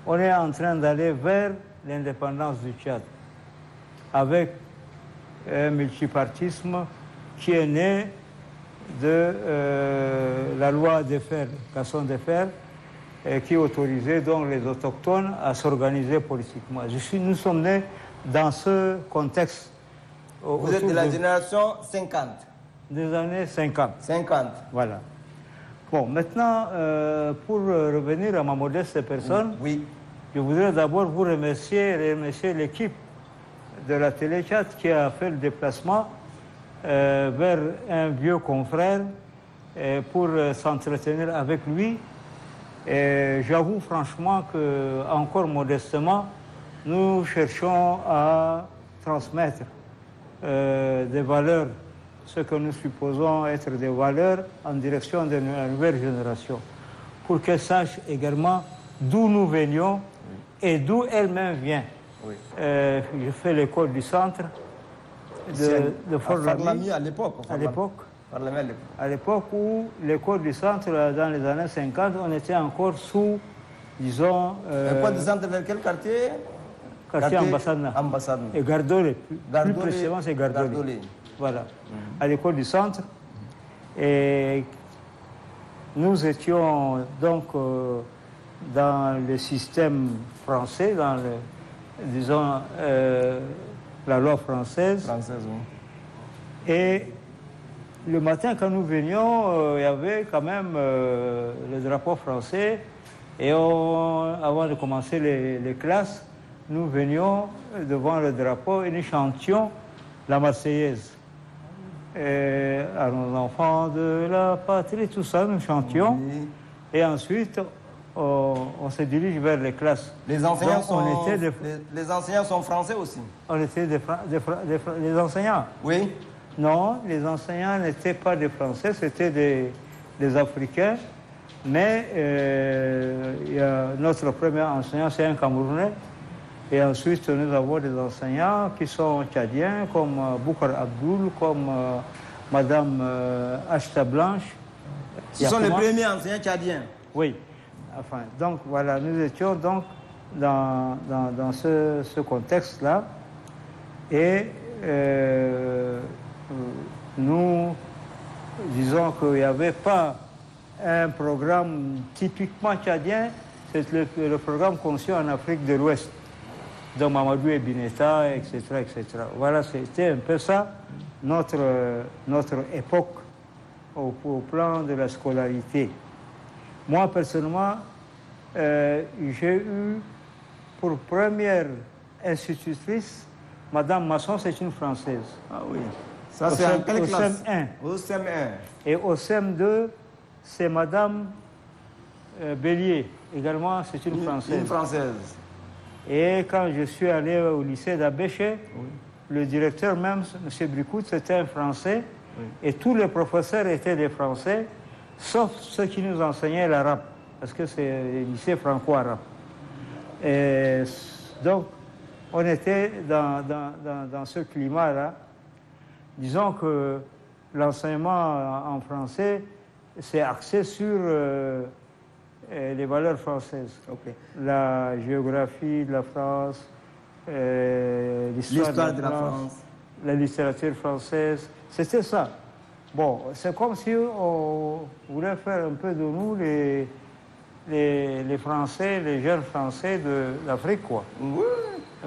on est en train d'aller vers l'indépendance du Tchad, avec un multipartisme qui est né de la loi Defferre, Casson Defferre, qui autorisait donc les autochtones à s'organiser politiquement. Nous sommes nés dans ce contexte. Vous êtes de la génération 50. Des années 50. 50. Voilà. Bon, maintenant, pour revenir à ma modeste personne, oui. Je voudrais d'abord vous remercier l'équipe de la Télé Tchad qui a fait le déplacement vers un vieux confrère pour s'entretenir avec lui. Et j'avoue franchement que, encore modestement, nous cherchons à transmettre des valeurs, ce que nous supposons être des valeurs en direction de la nouvelle génération, pour qu'elle sache également d'où nous venions et d'où elle-même vient. Oui. Je fais l'école du centre de Fort-Lamy à l'époque. À l'époque où l'école du centre, dans les années 50, on était encore sous, disons... L'école du centre vers quel quartier? Quartier Ambassadna. Et Gardolé. Plus précisément, c'est Gardolé. Voilà. À l'école du centre. Et nous étions donc dans le système français, dans le, disons, la loi française. Oui. Et le matin, quand nous venions, il y avait quand même le drapeau français. Et avant de commencer les classes, nous venions devant le drapeau et nous chantions la Marseillaise. Et à nos enfants de la patrie, tout ça, nous chantions. Oui. Et ensuite, on se dirige vers les classes. Les enseignants, les enseignants sont français aussi? On était les enseignants? Oui. Non, les enseignants n'étaient pas des Français, c'était des Africains. Mais notre premier enseignant, c'est un Camerounais. Et ensuite, nous avons des enseignants qui sont tchadiens, comme Boukar Abdoul, comme Madame Ashta Blanche. Ce sont les premiers enseignants tchadiens? Oui. Enfin, donc voilà, nous étions donc dans ce contexte-là. Et nous disons qu'il n'y avait pas un programme typiquement tchadien, c'est le programme conçu en Afrique de l'Ouest, donc Mamadou Ebineta, etc., etc. Voilà, c'était un peu ça, notre époque au plan de la scolarité. Moi, personnellement, j'ai eu pour première institutrice Madame Masson, c'est une Française. Ah oui. Ça, c'est en quelle classe? Au CM1. Au CM1. Et au CM2, c'est Madame Bélier, également, c'est une Française. Une Française. Et quand je suis allé au lycée d'Abéché, le directeur même, M. Bricout, c'était un Français. Et tous les professeurs étaient des Français, sauf ceux qui nous enseignaient l'arabe, parce que c'est un lycée franco-arabe. Et donc, on était dans ce climat-là. Disons que l'enseignement en français, c'est axé sur les valeurs françaises. Okay. La géographie de la France, l'histoire de la France, la littérature française, c'était ça. Bon, c'est comme si on voulait faire un peu de nous les Français, les jeunes Français de l'Afrique, quoi. Oui.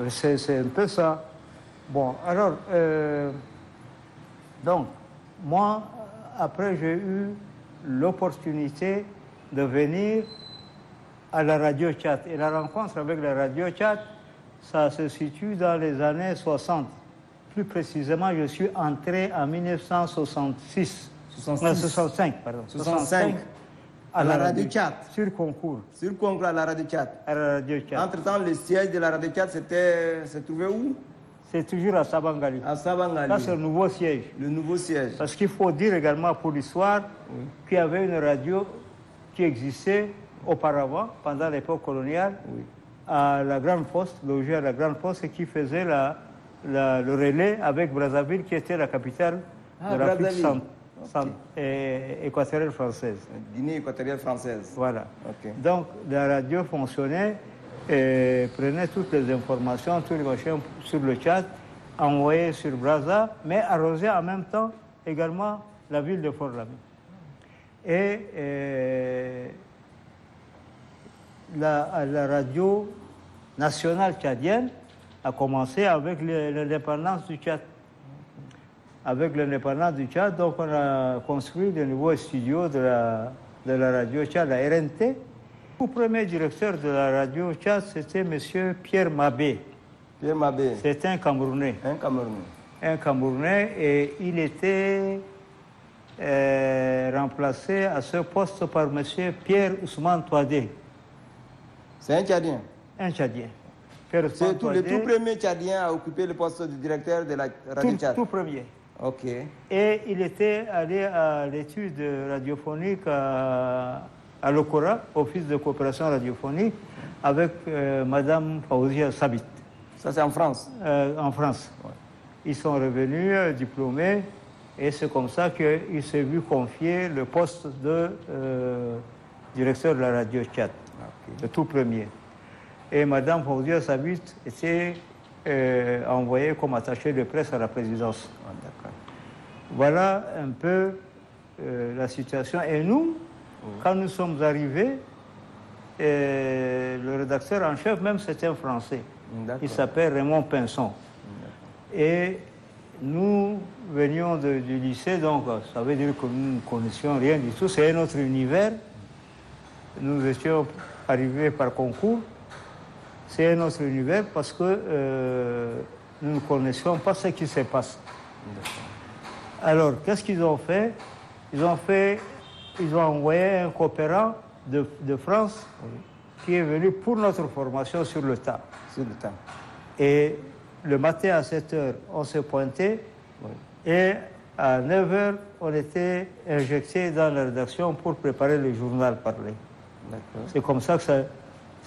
C'est un peu ça. Bon, alors, donc, moi, après, j'ai eu l'opportunité de venir à la radio Tchad. Et la rencontre avec la radio Tchad, ça se situe dans les années 60. Plus précisément, je suis entré en 1966. 65, pardon. 65. À la radio Tchad. Sur concours. Sur concours à la radio Tchad. À la radio Tchad. Entre-temps, le siège de la radio Tchad se trouvait où? C'est toujours à Sabangali. À Sabangali. Ça, c'est le nouveau siège. Le nouveau siège. Parce qu'il faut dire également pour l'histoire qu'il y avait une radio qui existait auparavant, pendant l'époque coloniale, à la Grande Poste, logée à la Grande Poste, et qui faisait le relais avec Brazzaville, qui était la capitale de l'Afrique équatoriale française. Guinée équatoriale française. Voilà. Okay. Donc, la radio fonctionnait et prenait toutes les informations, tous les machins sur le Tchad, envoyait sur Brazza, mais arrosait en même temps également la ville de Fort-Lamy. Et la radio nationale tchadienne a commencé avec l'indépendance du Tchad. Avec l'indépendance du Tchad, donc on a construit de nouveaux studios de la radio Tchad, la RNT. Le premier directeur de la radio Tchad, c'était M. Pierre Mabé. Pierre Mabé. C'était un Camerounais. Un Camerounais. Un Camerounais, et il était remplacé à ce poste par M. Pierre Ousmane Touadé. C'est un Tchadien? Un Tchadien. C'est le tout premier Tchadien à occuper le poste de directeur de la radio Tchad? Tout premier. Ok. Et il était allé à l'étude radiophonique à l'OCORA, Office de coopération radiophonique, avec Madame Faouzia Sabit. Ça, c'est en France? En France. Ouais. Ils sont revenus diplômés, et c'est comme ça qu'il s'est vu confier le poste de directeur de la radio Tchad, le tout premier. Et Madame Faouzia Sabit était envoyée comme attachée de presse à la présidence. Voilà un peu la situation. Et nous, quand nous sommes arrivés, le rédacteur en chef même, c'était un Français. Il s'appelle Raymond Pinson. Et nous venions du lycée, donc ça veut dire que nous ne connaissions rien du tout. C'est un autre univers. Nous étions arrivés par concours. C'est un autre univers parce que nous ne connaissions pas ce qui se passe. Alors, qu'est-ce qu'ils ont fait? Ils ont envoyé un coopérant de France qui est venu pour notre formation sur le tas. Sur le tas. Et le matin à 7h, on s'est pointé, et à 9h, on était injecté dans la rédaction pour préparer le journal parlé. C'est comme ça que ça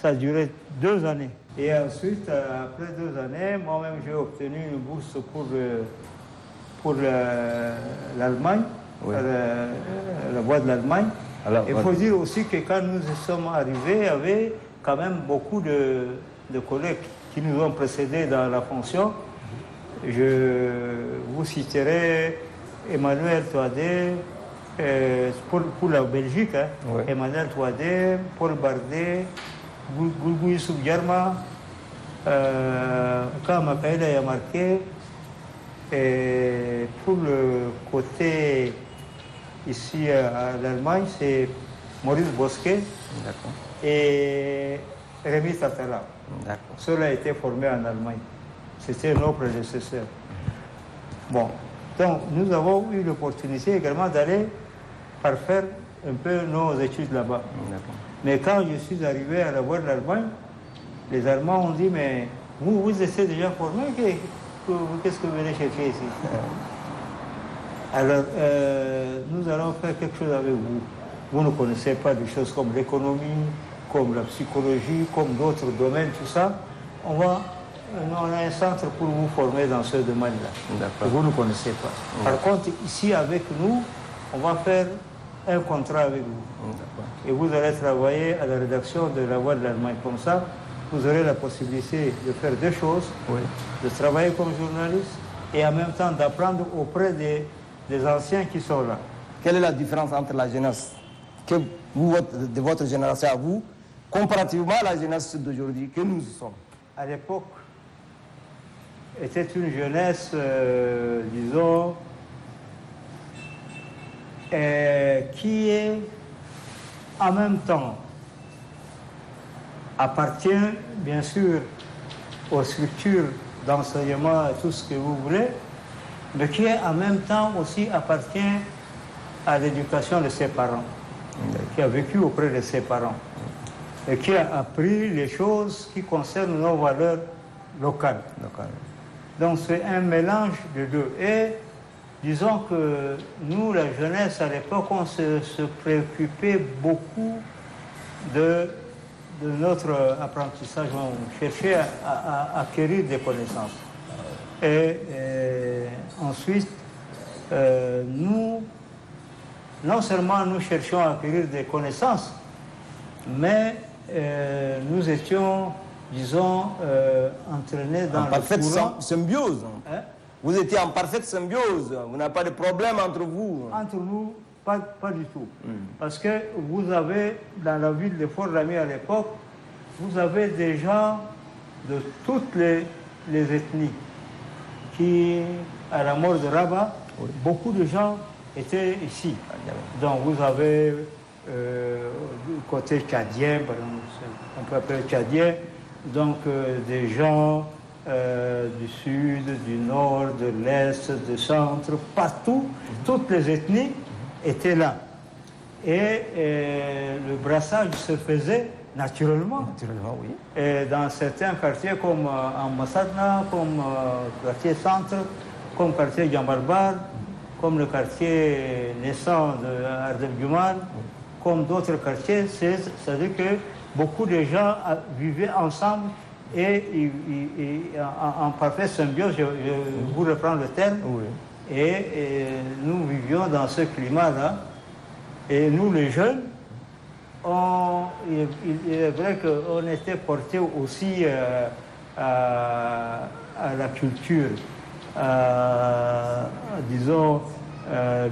a duré 2 années. Et ensuite, après 2 années, moi-même, j'ai obtenu une bourse pour l'Allemagne, la voix de l'Allemagne. Il faut dire aussi que quand nous sommes arrivés, il y avait quand même beaucoup de collègues qui nous ont précédés dans la fonction. Je vous citerai Emmanuel Touadé, pour la Belgique, hein. Emmanuel Touadé, Paul Bardet, Goulgou Youssouf Djarma, Kamakaïda Yamarké. Et pour le côté ici à l'Allemagne, c'est Maurice Bosquet et Rémi Tatala. Cela a été formé en Allemagne. C'était nos prédécesseurs. Bon, donc nous avons eu l'opportunité également d'aller parfaire un peu nos études là-bas. Mais quand je suis arrivé à la voie de l'Allemagne, les Allemands ont dit, mais vous étiez déjà formé, qu'est-ce que vous venez chercher ici? Alors, nous allons faire quelque chose avec vous. Vous ne connaissez pas des choses comme l'économie, comme la psychologie, comme d'autres domaines, tout ça. On a un centre pour vous former dans ce domaine-là. Vous ne connaissez pas. Par contre, ici, avec nous, on va faire un contrat avec vous. Et vous allez travailler à la rédaction de La Voix de l'Allemagne. Comme ça, vous aurez la possibilité de faire deux choses, de travailler comme journaliste et en même temps d'apprendre auprès des anciens qui sont là. Quelle est la différence entre la jeunesse que vous, de votre génération à vous, comparativement à la jeunesse d'aujourd'hui que nous sommes? À l'époque, était une jeunesse, disons, qui est en même temps appartient bien sûr aux structures d'enseignement, tout ce que vous voulez, mais qui en même temps aussi appartient à l'éducation de ses parents, qui a vécu auprès de ses parents et qui a appris les choses qui concernent nos valeurs locales. Donc c'est un mélange de deux. Et disons que nous, la jeunesse, à l'époque, on se préoccupait beaucoup de notre apprentissage. On cherchait à acquérir des connaissances. Et ensuite, nous, non seulement nous cherchions à acquérir des connaissances, mais nous étions, disons, entraînés dans en parfaite symbiose. Hein? Vous étiez en parfaite symbiose. Vous n'avez pas de problème entre vous. Entre nous, pas du tout. Parce que vous avez, dans la ville de Fort-Lamy à l'époque, vous avez des gens de toutes les ethnies qui, à la mort de Rabat, beaucoup de gens étaient ici. Donc vous avez du côté tchadien, on peut appeler tchadien, donc des gens du sud, du nord, de l'est, du centre, partout, toutes les ethnies étaient là. Et le brassage se faisait naturellement. Naturellement, oui. Et dans certains quartiers comme en Massadna, comme quartier centre, comme quartier Djambarbar, comme le quartier naissant de Ardeb-Guman, comme d'autres quartiers, c'est-à-dire que beaucoup de gens vivaient ensemble et en parfaite symbiose, je vous reprends le terme, et nous vivions dans ce climat-là. Et nous, les jeunes, il est vrai qu'on était portés aussi à la culture, disons, de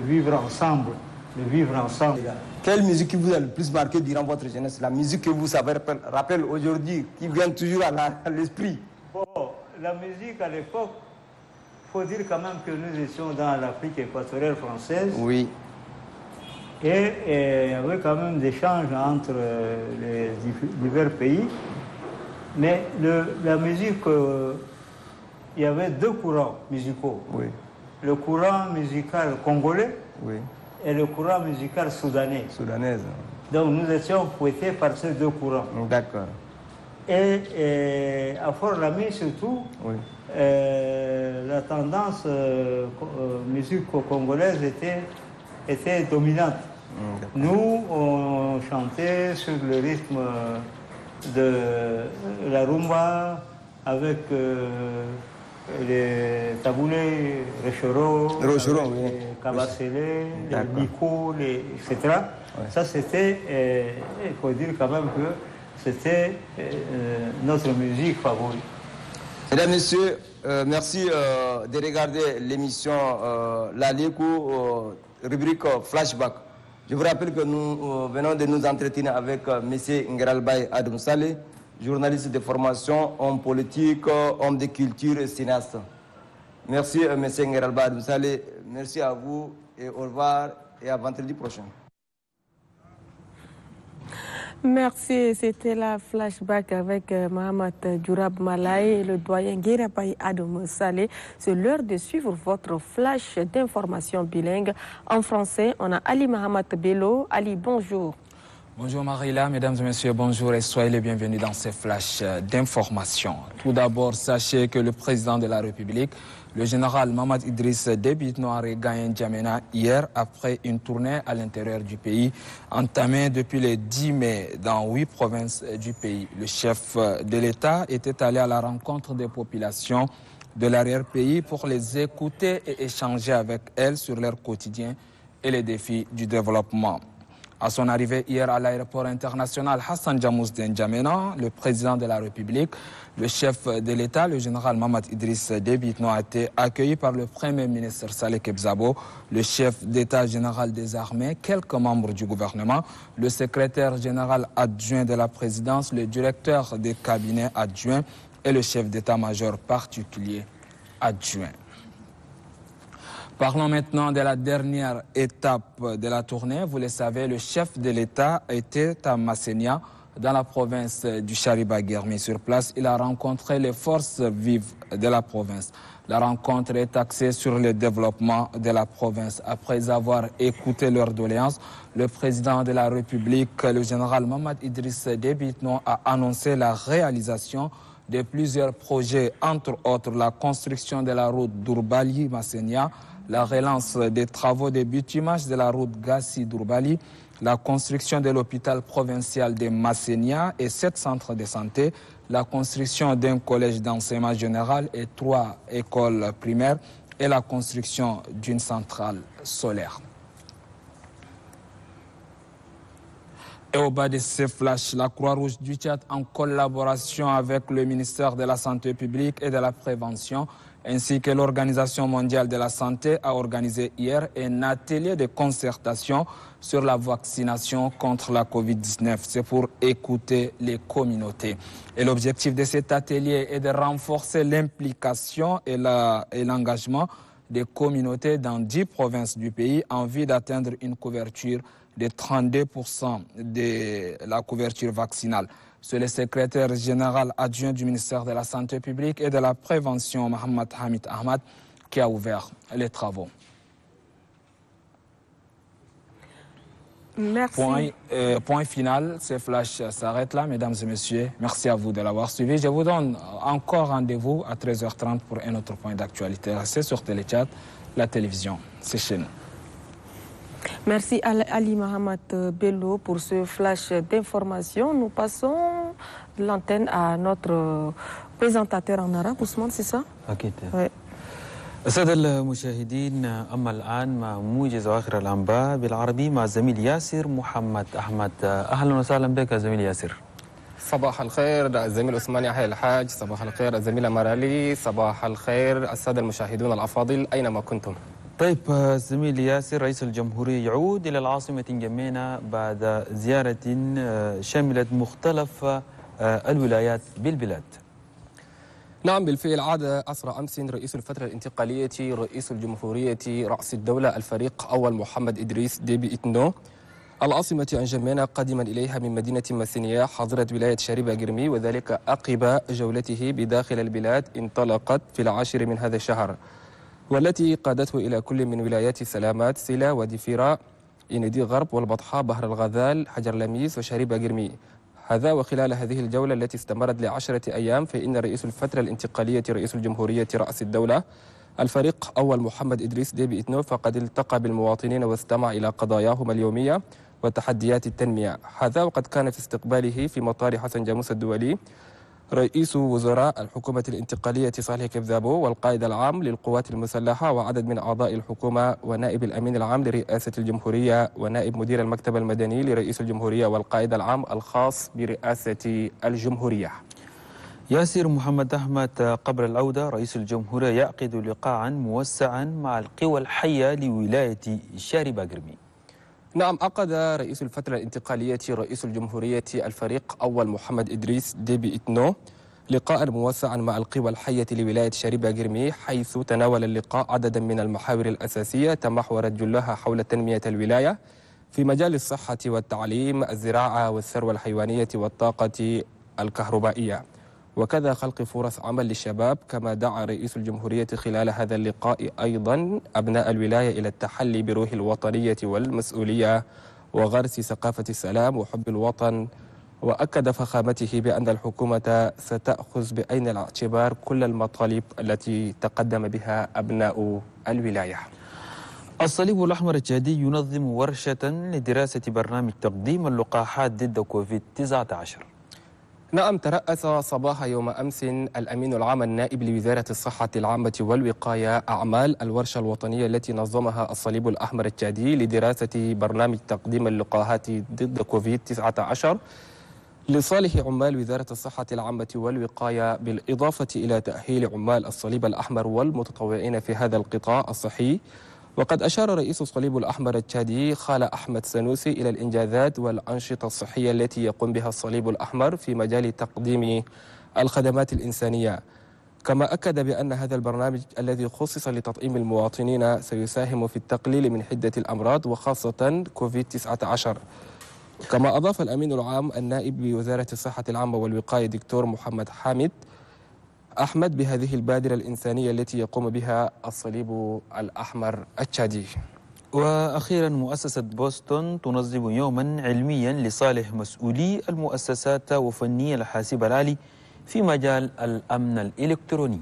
vivre ensemble. Quelle musique qui vous a le plus marqué durant votre jeunesse? La musique que vous savez rappelle aujourd'hui, qui vient toujours à l'esprit? Bon, la musique à l'époque, il faut dire quand même que nous étions dans l'Afrique équatoriale française. Oui. Et il y avait quand même des échanges entre les divers pays. Mais la musique, il y avait deux courants musicaux. Oui. Le courant musical congolais, oui, et le courant musical soudanais. Soudanaise. Donc nous étions fouettés par ces deux courants. D'accord. Et à Fort-Lamy surtout, oui, la tendance musique congolaise était dominante. Nous, on chantait sur le rythme de la rumba avec les taboulés, les choro, les cabasselés, les nico, etc. Ouais. Ça, c'était, il faut dire quand même que c'était notre musique favorite. Mesdames, Messieurs, merci de regarder l'émission L'Aléco, rubrique Flashback. Je vous rappelle que nous venons de nous entretenir avec M. Ngeralbaye Adom Saleh, journaliste de formation, homme politique, homme de culture et cinéaste. Merci M. Ngeralbaye Adom Saleh, merci à vous et au revoir et à vendredi prochain. Merci, c'était la flashback avec Mohamed Djourab Malay et le doyen Guirabaye Adam Saleh. C'est l'heure de suivre votre flash d'information bilingue. En français, on a Ali Mohamed Bello. Ali, bonjour. Bonjour Marila, mesdames et messieurs, bonjour et soyez les bienvenus dans ces flashs d'information. Tout d'abord, sachez que le président de la République, le général Mamadou Idriss Déby Itno a regagné N'Djamena hier après une tournée à l'intérieur du pays entamée depuis le 10 mai dans 8 provinces du pays. Le chef de l'État était allé à la rencontre des populations de l'arrière-pays pour les écouter et échanger avec elles sur leur quotidien et les défis du développement. À son arrivée hier à l'aéroport international Hassan Djamouz d'N'Djamena, le président de la République, le chef de l'État, le général Mamadou Idriss Déby Itno a été accueilli par le Premier ministre Saleh Kebzabo, le chef d'État général des armées, quelques membres du gouvernement, le secrétaire général adjoint de la présidence, le directeur des cabinets adjoints et le chef d'état-major particulier adjoint. Parlons maintenant de la dernière étape de la tournée. Vous le savez, le chef de l'État était à Massenia, dans la province du Chariba-Guermi. Sur place, il a rencontré les forces vives de la province. La rencontre est axée sur le développement de la province. Après avoir écouté leurs doléances, le président de la République, le général Mamadou Idriss Déby Itno, a annoncé la réalisation de plusieurs projets, entre autres la construction de la route d'Ourbali-Massenia, la relance des travaux de bitumage de la route Gassi-Dourbali, la construction de l'hôpital provincial de Massenia et 7 centres de santé, la construction d'un collège d'enseignement général et 3 écoles primaires et la construction d'une centrale solaire. Et au bas de ces flashs, la Croix-Rouge du Tchad, en collaboration avec le ministère de la Santé publique et de la Prévention, ainsi que l'Organisation mondiale de la santé, a organisé hier un atelier de concertation sur la vaccination contre la Covid-19. C'est pour écouter les communautés. Et l'objectif de cet atelier est de renforcer l'implication et l'engagement des communautés dans 10 provinces du pays en vue d'atteindre une couverture de 32% de la couverture vaccinale. C'est le secrétaire général adjoint du ministère de la Santé publique et de la Prévention, Mohamed Hamid Ahmad, qui a ouvert les travaux. Merci. Point final, ce flash s'arrête là, mesdames et messieurs. Merci à vous de l'avoir suivi. Je vous donne encore rendez-vous à 13h30 pour un autre point d'actualité. Restez sur Téléchat, la télévision. C'est chez nous. Merci Ali Mohamed Bello pour ce flash d'information. Nous passons l'antenne à notre présentateur en arabe. Ousmane, c'est ça? Ok. Oui. السادة المشاهدين، أما الآن مع موجز آخر الأنباء بالعربي مع زميل ياسر محمد أحمد. أهلا وسهلا بك زميل ياسر. صباح الخير الزميل عثمان يحيى الحاج، صباح الخير الزميلة مرالي، صباح الخير السادة المشاهدون الأفاضل أينما كنتم. طيب زميل ياسر، رئيس الجمهورية يعود إلى العاصمة نجمينا بعد زيارة شملت مختلف الولايات بالبلاد. نعم بالفعل، عاد عصر أمس رئيس الفترة الانتقالية رئيس الجمهورية رأس الدولة الفريق أول محمد إدريس ديبي إتنو العاصمة نجمينا قادما إليها من مدينة ماسينيا حاضرة ولاية شاربة جرمي، وذلك عقب جولته بداخل البلاد انطلقت في 10 من هذا الشهر، والتي قادته إلى كل من ولايات سلامات، سلا ودفيرة، إندي غرب والبطحاء، بحر الغزال، حجر لميس وشاربة جرمي. هذا وخلال هذه الجولة التي استمرت ل10 أيام، فإن رئيس الفترة الانتقالية رئيس الجمهورية رأس الدولة الفريق أول محمد إدريس ديبي إتنو فقد التقى بالمواطنين واستمع إلى قضاياهم اليومية وتحديات التنمية. هذا وقد كان في استقباله في مطار حسن جاموس الدولي رئيس وزراء الحكومة الانتقالية صالح كبزابو والقائد العام للقوات المسلحة وعدد من أعضاء الحكومة ونائب الأمين العام لرئاسة الجمهورية ونائب مدير المكتب المدني لرئيس الجمهورية والقائد العام الخاص برئاسة الجمهورية. ياسر محمد أحمد، قبل العودة رئيس الجمهورية يعقد لقاء موسعا مع القوى الحية لولاية شاربة جرمي. نعم، عقد رئيس الفترة الانتقالية رئيس الجمهورية الفريق أول محمد إدريس ديبي إتنو لقاء موسعا مع القوى الحية لولاية شاربة جرمي، حيث تناول اللقاء عددا من المحاور الأساسية تمحورت جلها حول تنمية الولاية في مجال الصحة والتعليم، الزراعة والثروة الحيوانية والطاقة الكهربائية، وكذا خلق فرص عمل للشباب. كما دعا رئيس الجمهورية خلال هذا اللقاء أيضا أبناء الولاية إلى التحلي بروح الوطنية والمسؤولية وغرس ثقافة السلام وحب الوطن، وأكد فخامته بأن الحكومة ستأخذ بعين الاعتبار كل المطالب التي تقدم بها أبناء الولاية. الصليب الأحمر التشادي ينظم ورشة لدراسة برنامج تقديم اللقاحات ضد كوفيد-19. نعم، ترأس صباح يوم أمس الأمين العام النائب لوزارة الصحة العامة والوقاية أعمال الورشة الوطنية التي نظمها الصليب الأحمر التشادي لدراسة برنامج تقديم اللقاحات ضد كوفيد-19 لصالح عمال وزارة الصحة العامة والوقاية، بالإضافة إلى تأهيل عمال الصليب الأحمر والمتطوعين في هذا القطاع الصحي. وقد أشار رئيس الصليب الأحمر التشادي خالة أحمد سنوسي إلى الإنجازات والأنشطة الصحية التي يقوم بها الصليب الأحمر في مجال تقديم الخدمات الإنسانية. كما أكد بأن هذا البرنامج الذي خصص لتطعيم المواطنين سيساهم في التقليل من حدة الأمراض وخاصة كوفيد-19. كما أضاف الأمين العام النائب بوزارة الصحة العامة والوقاية دكتور محمد حامد أحمد بهذه البادرة الإنسانية التي يقوم بها الصليب الأحمر التشادي. وأخيرا، مؤسسة بوسطن تنظم يوما علميا لصالح مسؤولي المؤسسات وفني الحاسب الآلي في مجال الأمن الإلكتروني.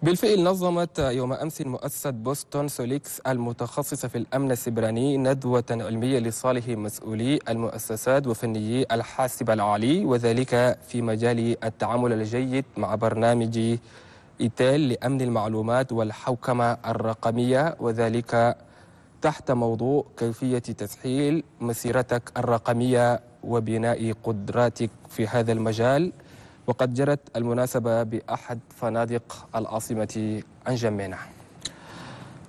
بالفعل نظمت يوم أمس مؤسسة بوسطن سوليكس المتخصصة في الأمن السيبراني ندوة علمية لصالح مسؤولي المؤسسات وفنيي الحاسب الآلي، وذلك في مجال التعامل الجيد مع برنامج إيتيل لأمن المعلومات والحوكمة الرقمية، وذلك تحت موضوع كيفية تسهيل مسيرتك الرقمية وبناء قدراتك في هذا المجال. وقد جرت المناسبة بأحد فنادق العاصمة أنجمينة.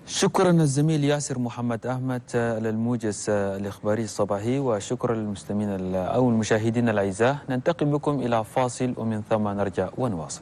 شكرا الزميل ياسر محمد أحمد على الموجز الإخباري الصباحي، وشكرا للمستمعين أو المشاهدين الأعزاء. ننتقل بكم إلى فاصل ومن ثم نرجع ونواصل.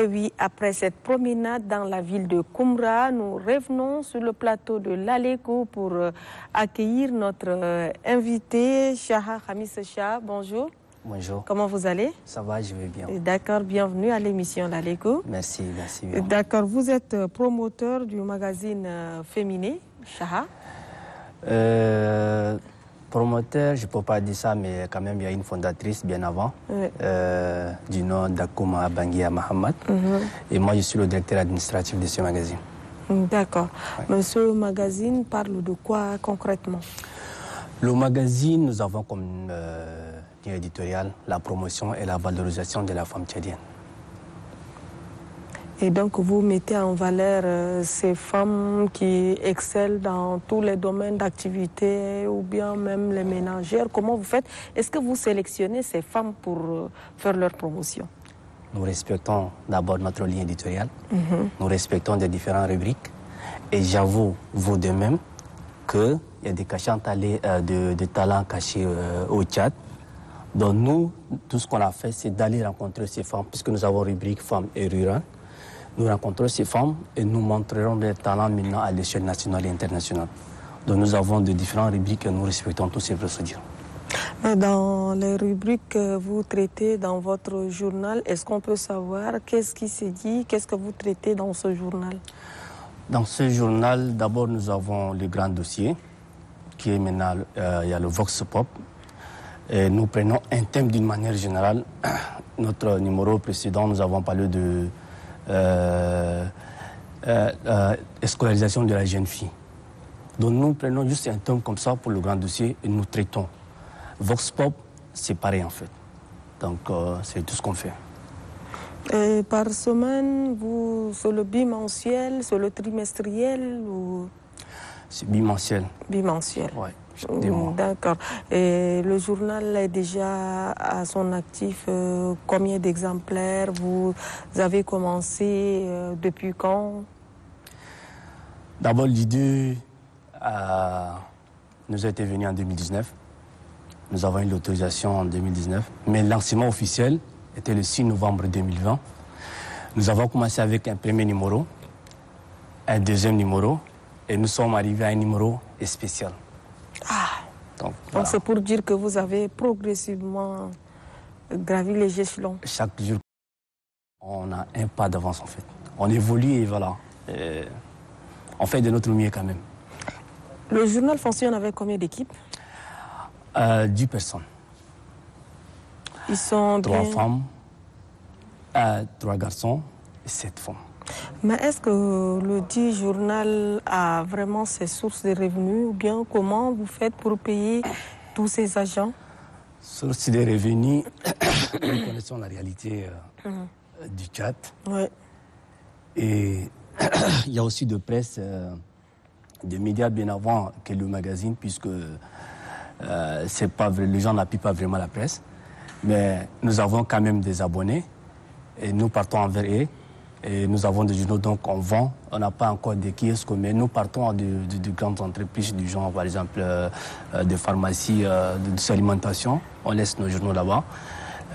Et oui, après cette promenade dans la ville de Koumra, nous revenons sur le plateau de l'Aléco pour accueillir notre invité, Shaha Khamis Shah. Bonjour. Bonjour. Comment vous allez? Ça va, je vais bien. D'accord, bienvenue à l'émission L'Aléco. Merci, merci. D'accord, vous êtes promoteur du magazine féminin, Shaha. Promoteur, je ne peux pas dire ça, mais quand même, il y a une fondatrice bien avant, du nom d'Akouma Bangia Mahamad. Et moi, je suis le directeur administratif de ce magazine. D'accord. Mais ce magazine parle de quoi concrètement? Le magazine, nous avons comme ligne éditoriale la promotion et la valorisation de la femme tchadienne. Et donc, vous mettez en valeur ces femmes qui excellent dans tous les domaines d'activité ou bien même les ménagères. Comment vous faites? Est-ce que vous sélectionnez ces femmes pour faire leur promotion? Nous respectons d'abord notre ligne éditoriale. Nous respectons les différentes rubriques. Et j'avoue, vous de même, qu'il y a des de talents cachés au Tchad. Donc nous, tout ce qu'on a fait, c'est d'aller rencontrer ces femmes, puisque nous avons rubrique femmes et rurales. Nous rencontrons ces femmes et nous montrerons leurs talents maintenant à l'échelle nationale et internationale. Donc nous avons de différentes rubriques et nous respectons toutes ces procédures. Dans les rubriques que vous traitez dans votre journal, est-ce qu'on peut savoir qu'est-ce qui s'est dit, qu'est-ce que vous traitez dans ce journal? Dans ce journal, d'abord nous avons le grand dossier, qui est maintenant, il y a le Vox Pop. Et nous prenons un thème d'une manière générale. Notre numéro précédent, nous avons parlé de scolarisation de la jeune fille. Donc nous prenons juste un thème comme ça pour le grand dossier et nous traitons. Vox Pop, c'est pareil en fait. Donc c'est tout ce qu'on fait. Et par semaine, c'est le bimensuel, c'est le trimestriel ou... C'est bimensuel. Bimensuel. Oui. D'accord. Et le journal est déjà à son actif. Combien d'exemplaires? Vous avez commencé depuis quand? D'abord, l'idée nous a été venue en 2019. Nous avons eu l'autorisation en 2019. Mais le lancement officiel était le 6 novembre 2020. Nous avons commencé avec un premier numéro, un deuxième numéro, et nous sommes arrivés à un numéro spécial. Donc c'est pour dire que vous avez progressivement gravi les échelons. Chaque jour, on a un pas d'avance en fait. On évolue et voilà. On fait de notre mieux quand même. Le journal fonctionne avec combien d'équipes? 10 personnes. Ils sont 3 femmes, 3 garçons et 7 femmes. Mais est-ce que le dit journal a vraiment ses sources de revenus ou bien comment vous faites pour payer tous ces agents? Sources de revenus, nous connaissons la réalité du Tchad. Ouais. Et il y a aussi de presse, des médias bien avant que le magazine, puisque c'est pas vrai, les gens n'appuient pas vraiment la presse. Mais nous avons quand même des abonnés et nous partons envers eux. Et nous avons des journaux, donc on vend. On n'a pas encore de kiosques, mais nous partons de grandes entreprises du genre, par exemple, de pharmacies, de l'alimentation. On laisse nos journaux là-bas.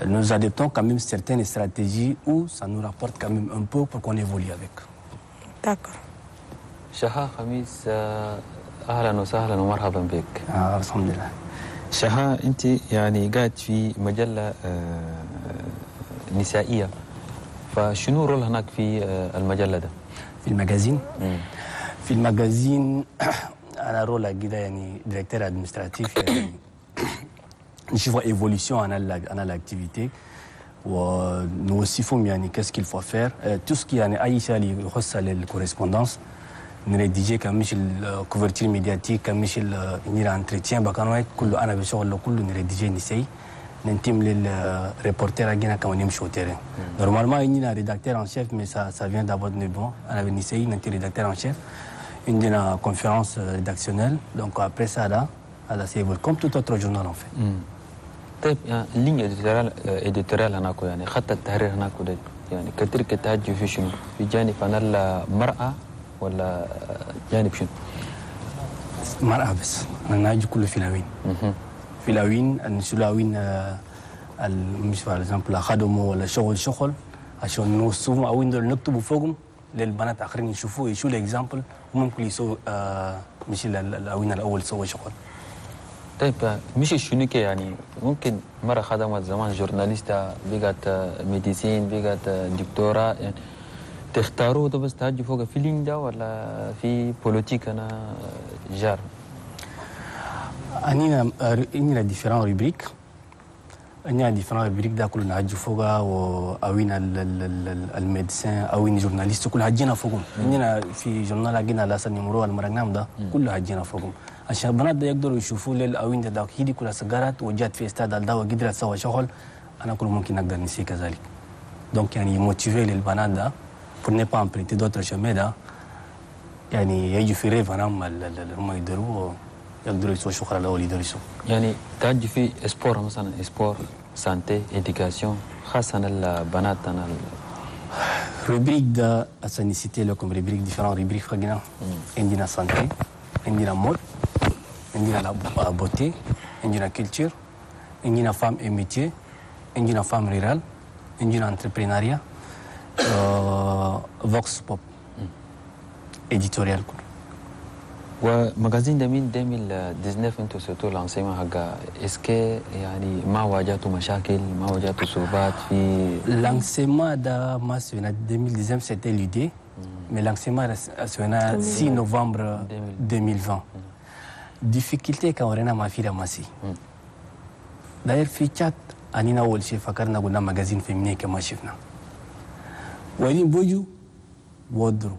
Nous adoptons quand même certaines stratégies où ça nous rapporte quand même un peu pour qu'on évolue avec. D'accord. Shaha Khamis, أهلا وسهلا ومرحبا بك. الحمد لله. شها أنت يعني قاعد في مجلة نسائية. فشنو رول هناك في المجلة ده؟ في المجازين؟ في المجازين أنا رول كده يعني ديريكتور أدمنستراتيف يعني نشوف ايفوليسيون أنا l'activité ونوصفهم يعني qu'est-ce qu'il faut faire tout ce qui يعني أي شيء اللي يخص الكورسبوندانس نريديجي كمش الكوفرتير ميدياتيك كمش نير انتريتيان بكانوا كله أنا بشغل كله نريديجي نسي ننتم للريبورتر أجينا كمان يمشوا تيرين. Normalement il y a un rédacteur en chef mais ça vient d'abord de bon. On avait essayé un rédacteur en chef. Une conférence rédactionnelle donc après ça là c'est comme tout autre journal en fait. طيب اللينيا إديتوريال هناك يعني خط التحرير هناك يعني كثير كتاجي في شنو؟ في جانب أنا المرأة ولا جانب شنو؟ مرأة بس أنا ناجي كله فيلاوين. فيلاوين النسلاوين مش par exemple la خدمة ولا شغل عشان نوصفهم أو نكتبوا فوقهم للبنات آخرين يشوفوا الإكزامبل وممكن يسووا مش الأوين الأول سوى شغل. طيب مش الشنكة يعني ممكن مرة خدمت زمان جورناليستا بقت ميديسين بقت دكتورة يعني تختاروا ده بس تهجوا فوق فيلينج ده ولا في بوليتيك أنا جار؟ أنينا ديفيران ريبريك أنينا ديفيران ريبريك ده كلنا هجوا فوقها وأوين الميديسين أوين جورناليست كل هجينا فوقهم. أنينا في جورنال هجينا لاسا نمرو المرنام ده كله هجينا فوقهم. عشان البنات ده يقدروا يشوفوا للأوين ده هيدي كلها سجارات وجات في استاد الدواء قدرت تسوي شغل أنا كل ممكن نقدر نسي كذلك. دونك يعني موتيفي للبنات ده pour ne pas emprunter d'autres chemins ده يعني يجي في ريف هم يقدروا يسووا شغل الأول يقدروا يسووا. يعني تاجي في سبور مثلا سبور سانتي إديكاسيون خاصة البنات أنا rubrique ده أصلا cité لكم rubrique différents rubriques فقنا عندنا سانتي عندنا مود عندنا la beauté عندنا culture عندنا femme et métier عندنا femme rurale عندنا entrepreneuriat vox pop éditorial كله. ومجازين ده من 2019 انتوا سويتوا لانسيمون حقا اسكي يعني ما واجهتوا مشاكل ما واجهتوا صعوبات في l'enseignement ده ما سوينا 2019 c'était l'idée mais l'enseignement سوينا 6 novembre 2020 difficulté كان ورانا ما في رماسي داير في chat أنينا أول شيء فكرنا قلنا مجازين فيميني كما شفنا وين بوجو بودرو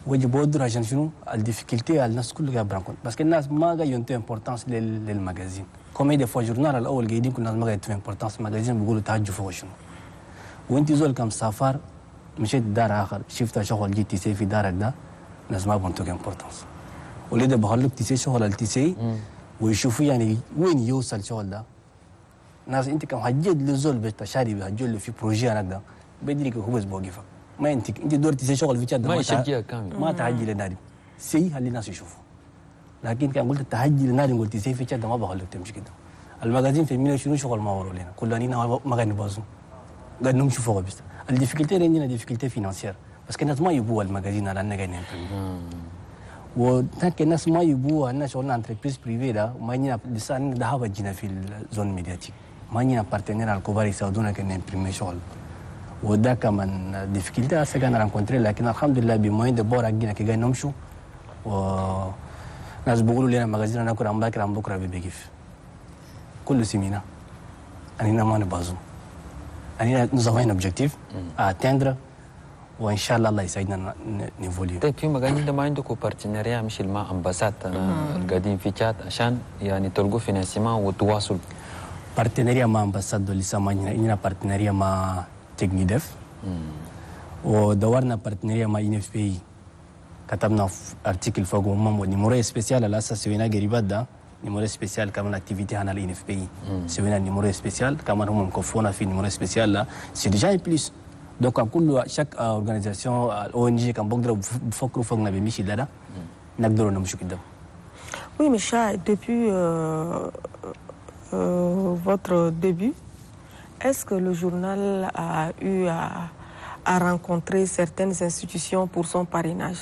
وجه بودرو عشان شنو الديفيكولتي على الناس كلها برانكون بس الناس ما قاعد ينتو امبورتانس للمجازين كومي دي فوا جورنال الاول قاعدين كل الناس ما قاعد ينتو امبورتانس المجازين بيقولوا تهجوا فوق شنو وانت زول كم سافر مشيت دار اخر شفت شغل جيت تسي في دارك ده الناس ما بنتو امبورتانس ولذا بخلوك تسي شغل التسي ويشوفوا يعني وين يوصل الشغل ده ناس انت كم حجيت لزول بتشاري بهجول في بروجي انا ده بدريك هو بس بوقفك ما انت دور تسي شغل في ما يشجع كامل ما تهجي لنادي سي خلي الناس يشوفوا لكن كان قلت تهجي لنادي قلت سي في ده ما بخليك تمشي كده المجازين في مينا شنو شغل ما وروا لنا كلنا ما قاعد نبازو قاعد نمشي فوق بس الديفيكولتي عندنا ديفيكولتي فينانسير بس الناس ما يبوا المجازين على اننا قاعدين وتاك الناس ما يبوا عندنا شغلنا انتربريز بريفي ده ما عندنا لسه عندنا ذهب جينا في الزون ميدياتيك ما عندنا بارتنير الكبار يساعدونا كنا نمبريمي شغل وده كمان ديفيكولتي هسه كان رانكونتري لكن الحمد لله بموين دبور جينا كي جاي نمشوا وناس بيقولوا لنا مغازين ناكل عم باكر عم بكره بيجيف كل سيمينا أنا ما نبازو أنا نزوين اوبجيكتيف اتندر وان شاء الله يساعدنا نيفوليو. طيب في مجالين ده ما عندكم بارتنريا مش مع امباسات انا قاعدين في شات عشان يعني تلقوا فينانسيمون وتواصل بارتنريا مع امباسات لسه ما عندنا بارتنريا مع تكنيدف ودورنا بارتنريا مع ان اف بي كتبنا في ارتيكل فوق هم ونيموري سبيسيال على اساس سوينا قريبات ده نيموري سبيسيال كمان اكتيفيتي هنا الان اف بي سوينا نيموري سبيسيال كمان هم مكفونا في نيموري سبيسيال لا سي ديجا بليس دونك كل شاك اورغانيزاسيون او ان جي كان بقدروا بفكروا فوقنا بمشي ده نقدروا نمشي قدام. Oui, Micha, depuis votre début, est-ce que le journal a eu à rencontrer certaines institutions pour son parrainage?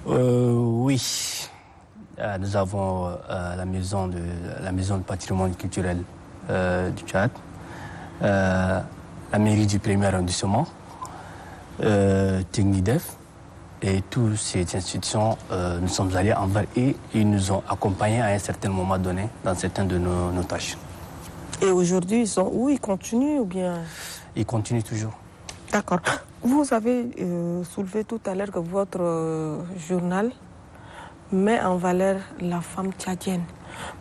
Oui. Nous avons la maison de patrimoine culturel du Tchad, la mairie du premier arrondissement, Technidef, et toutes ces institutions, nous sommes allés envers et ils nous ont accompagnés à un certain moment donné dans certaines de nos tâches. Et aujourd'hui, ils sont où? Ils continuent ou bien? Ils continuent toujours. D'accord. Vous avez soulevé tout à l'heure que votre journal met en valeur la femme tchadienne.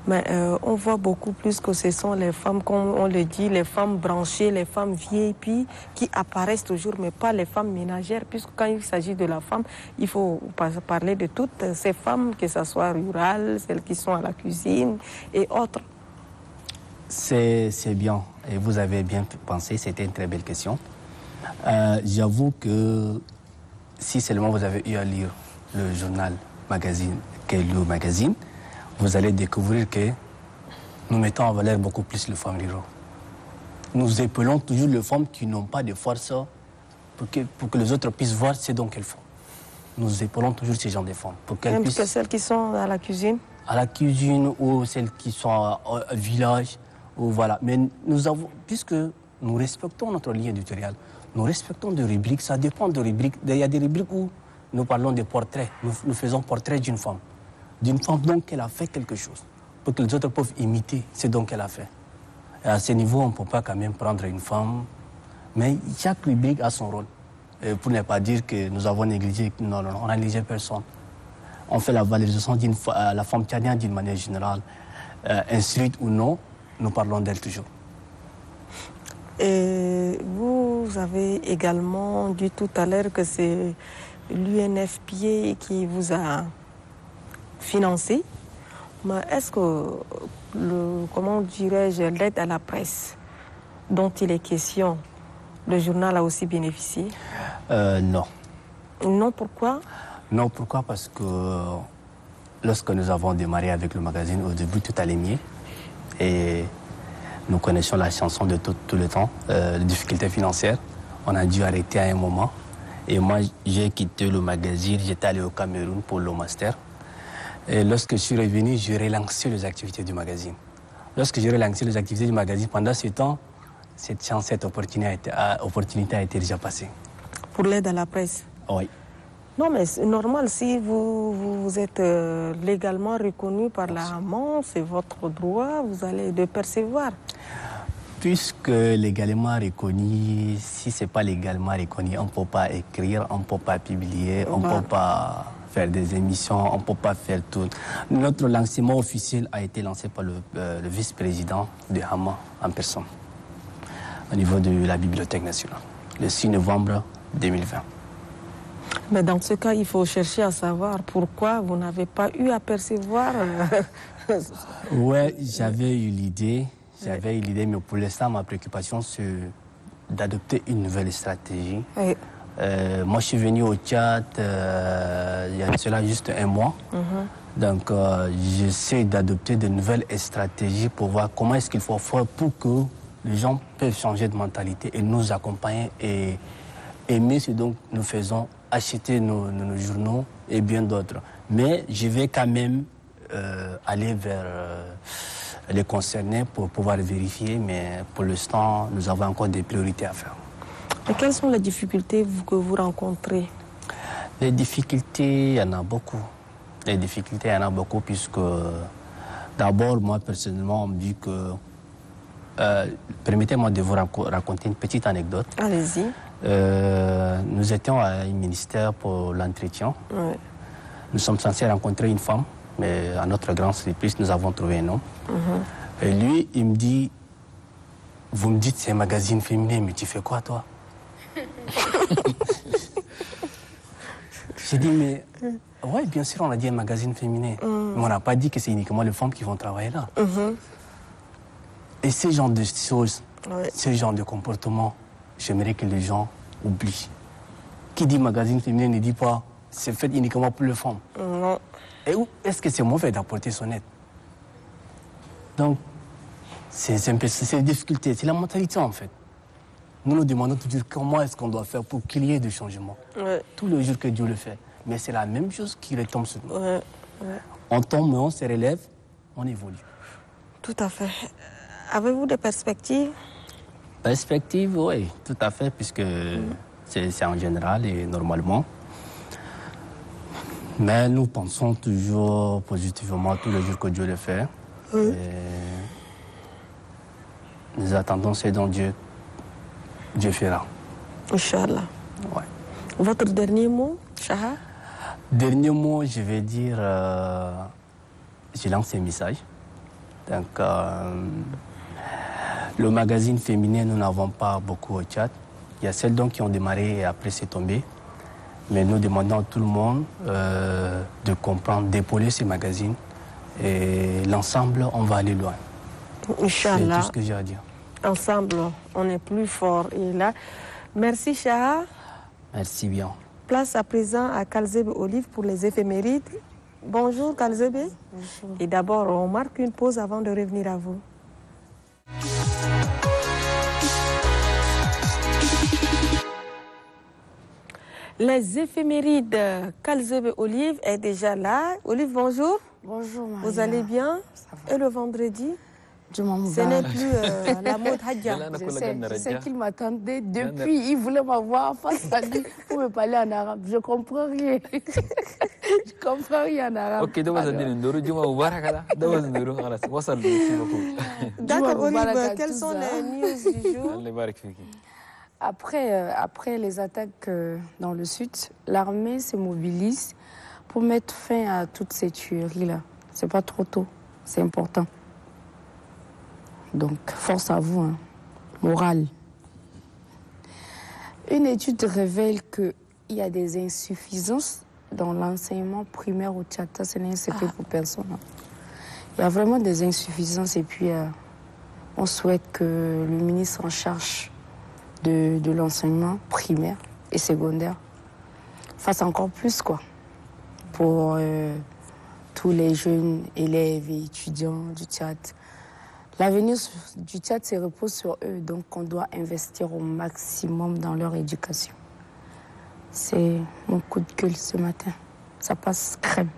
Mais on voit beaucoup plus que ce sont les femmes, comme on le dit, les femmes branchées, les femmes VIP qui apparaissent toujours, mais pas les femmes ménagères, puisque quand il s'agit de la femme, il faut parler de toutes ces femmes, que ce soit rurales, celles qui sont à la cuisine et autres. C'est bien, et vous avez bien pensé, c'était une très belle question. J'avoue que si seulement vous avez eu à lire le journal magazine, Kailou Magazine, vous allez découvrir que nous mettons en valeur beaucoup plus les femmes rurales. nous épaulons toujours les femmes qui n'ont pas de force pour que les autres puissent voir ce dont elles font. Nous épaulons toujours ces gens de femmes. Même que celles qui sont à la cuisine? À la cuisine ou celles qui sont au village. Ou voilà. Mais nous avons, puisque nous respectons notre lien éditorial, nous respectons des rubriques, ça dépend des rubriques. Il y a des rubriques où nous parlons de portraits. Nous faisons portrait d'une femme. D'une femme donc qu'elle a fait quelque chose. Pour que les autres peuvent imiter ce dont elle a fait. Et à ce niveau, on ne peut pas quand même prendre une femme. Mais chaque rubrique a son rôle. Et pour ne pas dire que nous avons négligé, non, on n'a négligé personne. On fait la valorisation de la femme tchadienne d'une manière générale. Instruite ou non, nous parlons d'elle toujours. Et vous avez également dit tout à l'heure que c'est l'UNFPA qui vous a financé. Mais est-ce que, comment dirais-je, l'aide à la presse dont il est question, le journal a aussi bénéficié? Non. Non, pourquoi? Non, pourquoi? Parce que lorsque nous avons démarré avec le magazine, au début, tout allait mieux. Et nous connaissions la chanson de tout le temps, les difficultés financières. On a dû arrêter à un moment. Et moi, j'ai quitté le magazine, j'étais allé au Cameroun pour le master. Et lorsque je suis revenu, j'ai relancé les activités du magazine. Lorsque j'ai relancé les activités du magazine, pendant ce temps, cette opportunité a été déjà passée. Pour l'aide à la presse? Oui. Non, mais c'est normal, si vous êtes légalement reconnu par la MON, c'est votre droit, vous allez le percevoir. Puisque légalement reconnu, si ce n'est pas légalement reconnu, on ne peut pas écrire, on ne peut pas publier, on ne peut pas faire des émissions, on ne peut pas faire tout. Notre lancement officiel a été lancé par le vice-président de Hama en personne, au niveau de la Bibliothèque nationale, le 6 novembre 2020. Mais dans ce cas, il faut chercher à savoir pourquoi vous n'avez pas eu à percevoir. Oui, j'avais eu l'idée, mais pour l'instant, ma préoccupation, c'est d'adopter une nouvelle stratégie. Oui. Moi, je suis venu au Tchad il y a cela juste un mois. Donc, j'essaie d'adopter de nouvelles stratégies pour voir comment est-ce qu'il faut faire pour que les gens peuvent changer de mentalité et nous accompagner et aimer ce dont nous faisons, acheter nos journaux et bien d'autres. Mais je vais quand même aller vers les concernés pour pouvoir vérifier, mais pour l'instant, nous avons encore des priorités à faire. Et quelles sont les difficultés que vous rencontrez? Les difficultés, il y en a beaucoup. Les difficultés, il y en a beaucoup puisque, d'abord, moi, personnellement, on me dit que... permettez-moi de vous raconter une petite anecdote. Allez-y. Nous étions à un ministère pour l'entretien. Oui. Nous sommes censés rencontrer une femme, mais à notre grande surprise, nous avons trouvé un homme. Et lui, il me dit, vous me dites c'est un magazine féminin, mais tu fais quoi toi? J'ai dit, mais oui, bien sûr, on a dit un magazine féminin, mais on n'a pas dit que c'est uniquement les femmes qui vont travailler là. Et ce genre de choses, ce genre de comportement, j'aimerais que les gens oublient. Qui dit magazine féminin ne dit pas c'est fait uniquement pour les femmes. Non. Et où est-ce que c'est mauvais d'apporter son aide? Donc, c'est un peu ces difficultés, c'est la mentalité en fait. Nous nous demandons toujours comment est-ce qu'on doit faire pour qu'il y ait des changements. Tous les jours que Dieu le fait. Mais c'est la même chose qui retombe sur nous. On tombe, mais on se relève, on évolue. Tout à fait. Avez-vous des perspectives? Perspectives, oui, tout à fait, puisque c'est en général et normalement. Mais nous pensons toujours positivement tous les jours que Dieu le fait. Et nous attendons ce dont Dieu fera. Inch'Allah. Ouais. Votre dernier mot, Shaha? Dernier mot, je vais dire, je lance un message. Donc, le magazine féminin, nous n'avons pas beaucoup au Tchad. Il y a celles donc qui ont démarré et après c'est tombé. Mais nous demandons à tout le monde de comprendre, d'épauler ces magazines. Et l'ensemble, on va aller loin. Inch'Allah. C'est tout ce que j'ai à dire. Ensemble, on est plus fort. Et là, merci Shaha. Merci bien. Place à présent à Kalzebe Olive pour les éphémérides. Bonjour Kalzebe. Bonjour. Et d'abord, on marque une pause avant de revenir à vous. Les éphémérides, Kalzebe Olive est déjà là. Olive, bonjour. Bonjour, Maria. Vous allez bien? Et le vendredi? Ce n'est plus la mode Hadja. Je sais qu'il m'attendait depuis. Il voulait m'avoir face à lui pour me parler en arabe. Je comprends rien. Je comprends rien en arabe. Ok, d'accord, Olive, quelles sont les news du jour? Après les attaques dans le sud, l'armée se mobilise pour mettre fin à toutes ces tueries-là. C'est pas trop tôt, c'est important. Donc, force à vous, hein. Morale. Une étude révèle qu'il y a des insuffisances dans l'enseignement primaire au Tchad. Ça, ce n'est un secret pour personne. Hein. Il y a vraiment des insuffisances et puis on souhaite que le ministre en charge de l'enseignement primaire et secondaire fasse encore plus, quoi, pour tous les jeunes élèves et étudiants du Tchad. L'avenir du Tchad se repose sur eux, donc on doit investir au maximum dans leur éducation. C'est mon coup de gueule ce matin. Ça passe crème.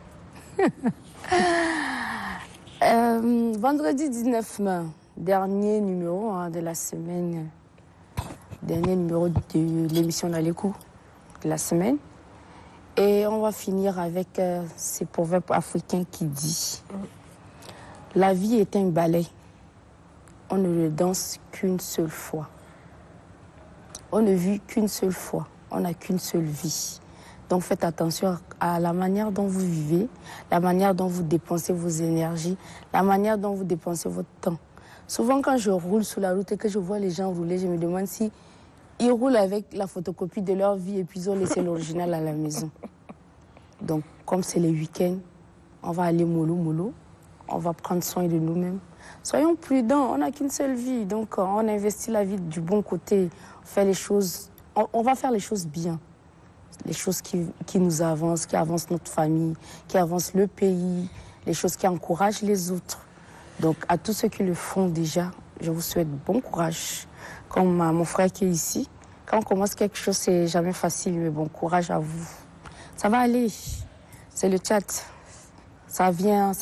Vendredi 19 mai, dernier numéro de la semaine, dernier numéro de l'émission Nalékou de la semaine. Et on va finir avec ces proverbes africains qui dit « La vie est un ballet. On ne le danse qu'une seule fois. On ne vit qu'une seule fois. On n'a qu'une seule vie. Donc faites attention à la manière dont vous vivez, la manière dont vous dépensez vos énergies, la manière dont vous dépensez votre temps. Souvent quand je roule sur la route et que je vois les gens rouler, je me demande si ils roulent avec la photocopie de leur vie et puis ils ont laissé l'original à la maison. Donc comme c'est les week-ends, on va aller mollo, on va prendre soin de nous-mêmes. Soyons prudents, on n'a qu'une seule vie, donc on investit la vie du bon côté, on va faire les choses bien, les choses qui nous avancent, qui avancent notre famille, qui avancent le pays, les choses qui encouragent les autres. Donc à tous ceux qui le font déjà, je vous souhaite bon courage. Comme mon frère qui est ici, quand on commence quelque chose, c'est jamais facile, mais bon courage à vous. Ça va aller, c'est le Tchad. Ça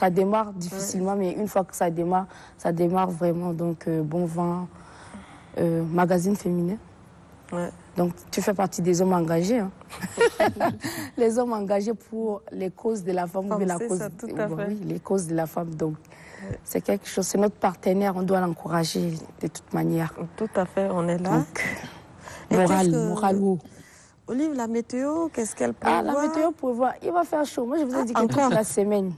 démarre difficilement, mais une fois que ça démarre vraiment. Donc, bon vent, magazine féminin. Ouais. Donc, tu fais partie des hommes engagés. Hein. Les hommes engagés pour les causes de la femme. Oui, les causes de la femme. Donc, c'est quelque chose, c'est notre partenaire, on doit l'encourager de toute manière. Tout à fait, on est là. Donc, morale haut. Olive, la météo, qu'est-ce qu'elle prévoit? La météo prévoit, il va faire chaud. Moi, je vous ai dit que toute la semaine,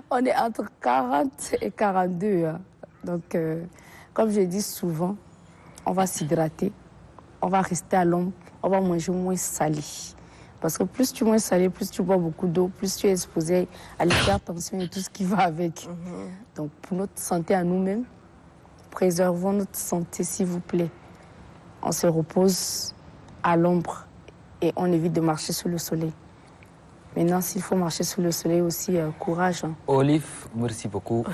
on est entre 40 et 42. Hein. Donc, comme je dis souvent, on va s'hydrater, on va rester à l'ombre, on va manger moins salé. Parce que plus tu manges salé, plus tu bois beaucoup d'eau, plus tu es exposé à l'hypertension et tout ce qui va avec. Donc, pour notre santé à nous-mêmes, préservons notre santé, s'il vous plaît. On se repose à l'ombre et on évite de marcher sous le soleil. Maintenant, s'il faut marcher sous le soleil aussi, courage. Hein. Olive, merci beaucoup.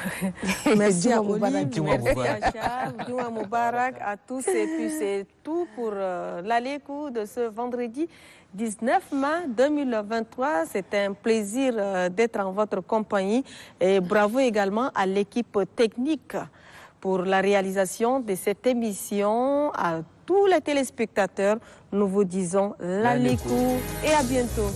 Merci à Olive, merci à Charles, Djouma Moubarak, à tous. Et puis c'est tout pour l'Alékou de ce vendredi 19 mai 2023. C'est un plaisir d'être en votre compagnie. Et bravo également à l'équipe technique pour la réalisation de cette émission. À tous les téléspectateurs, nous vous disons l'Alékou et à bientôt.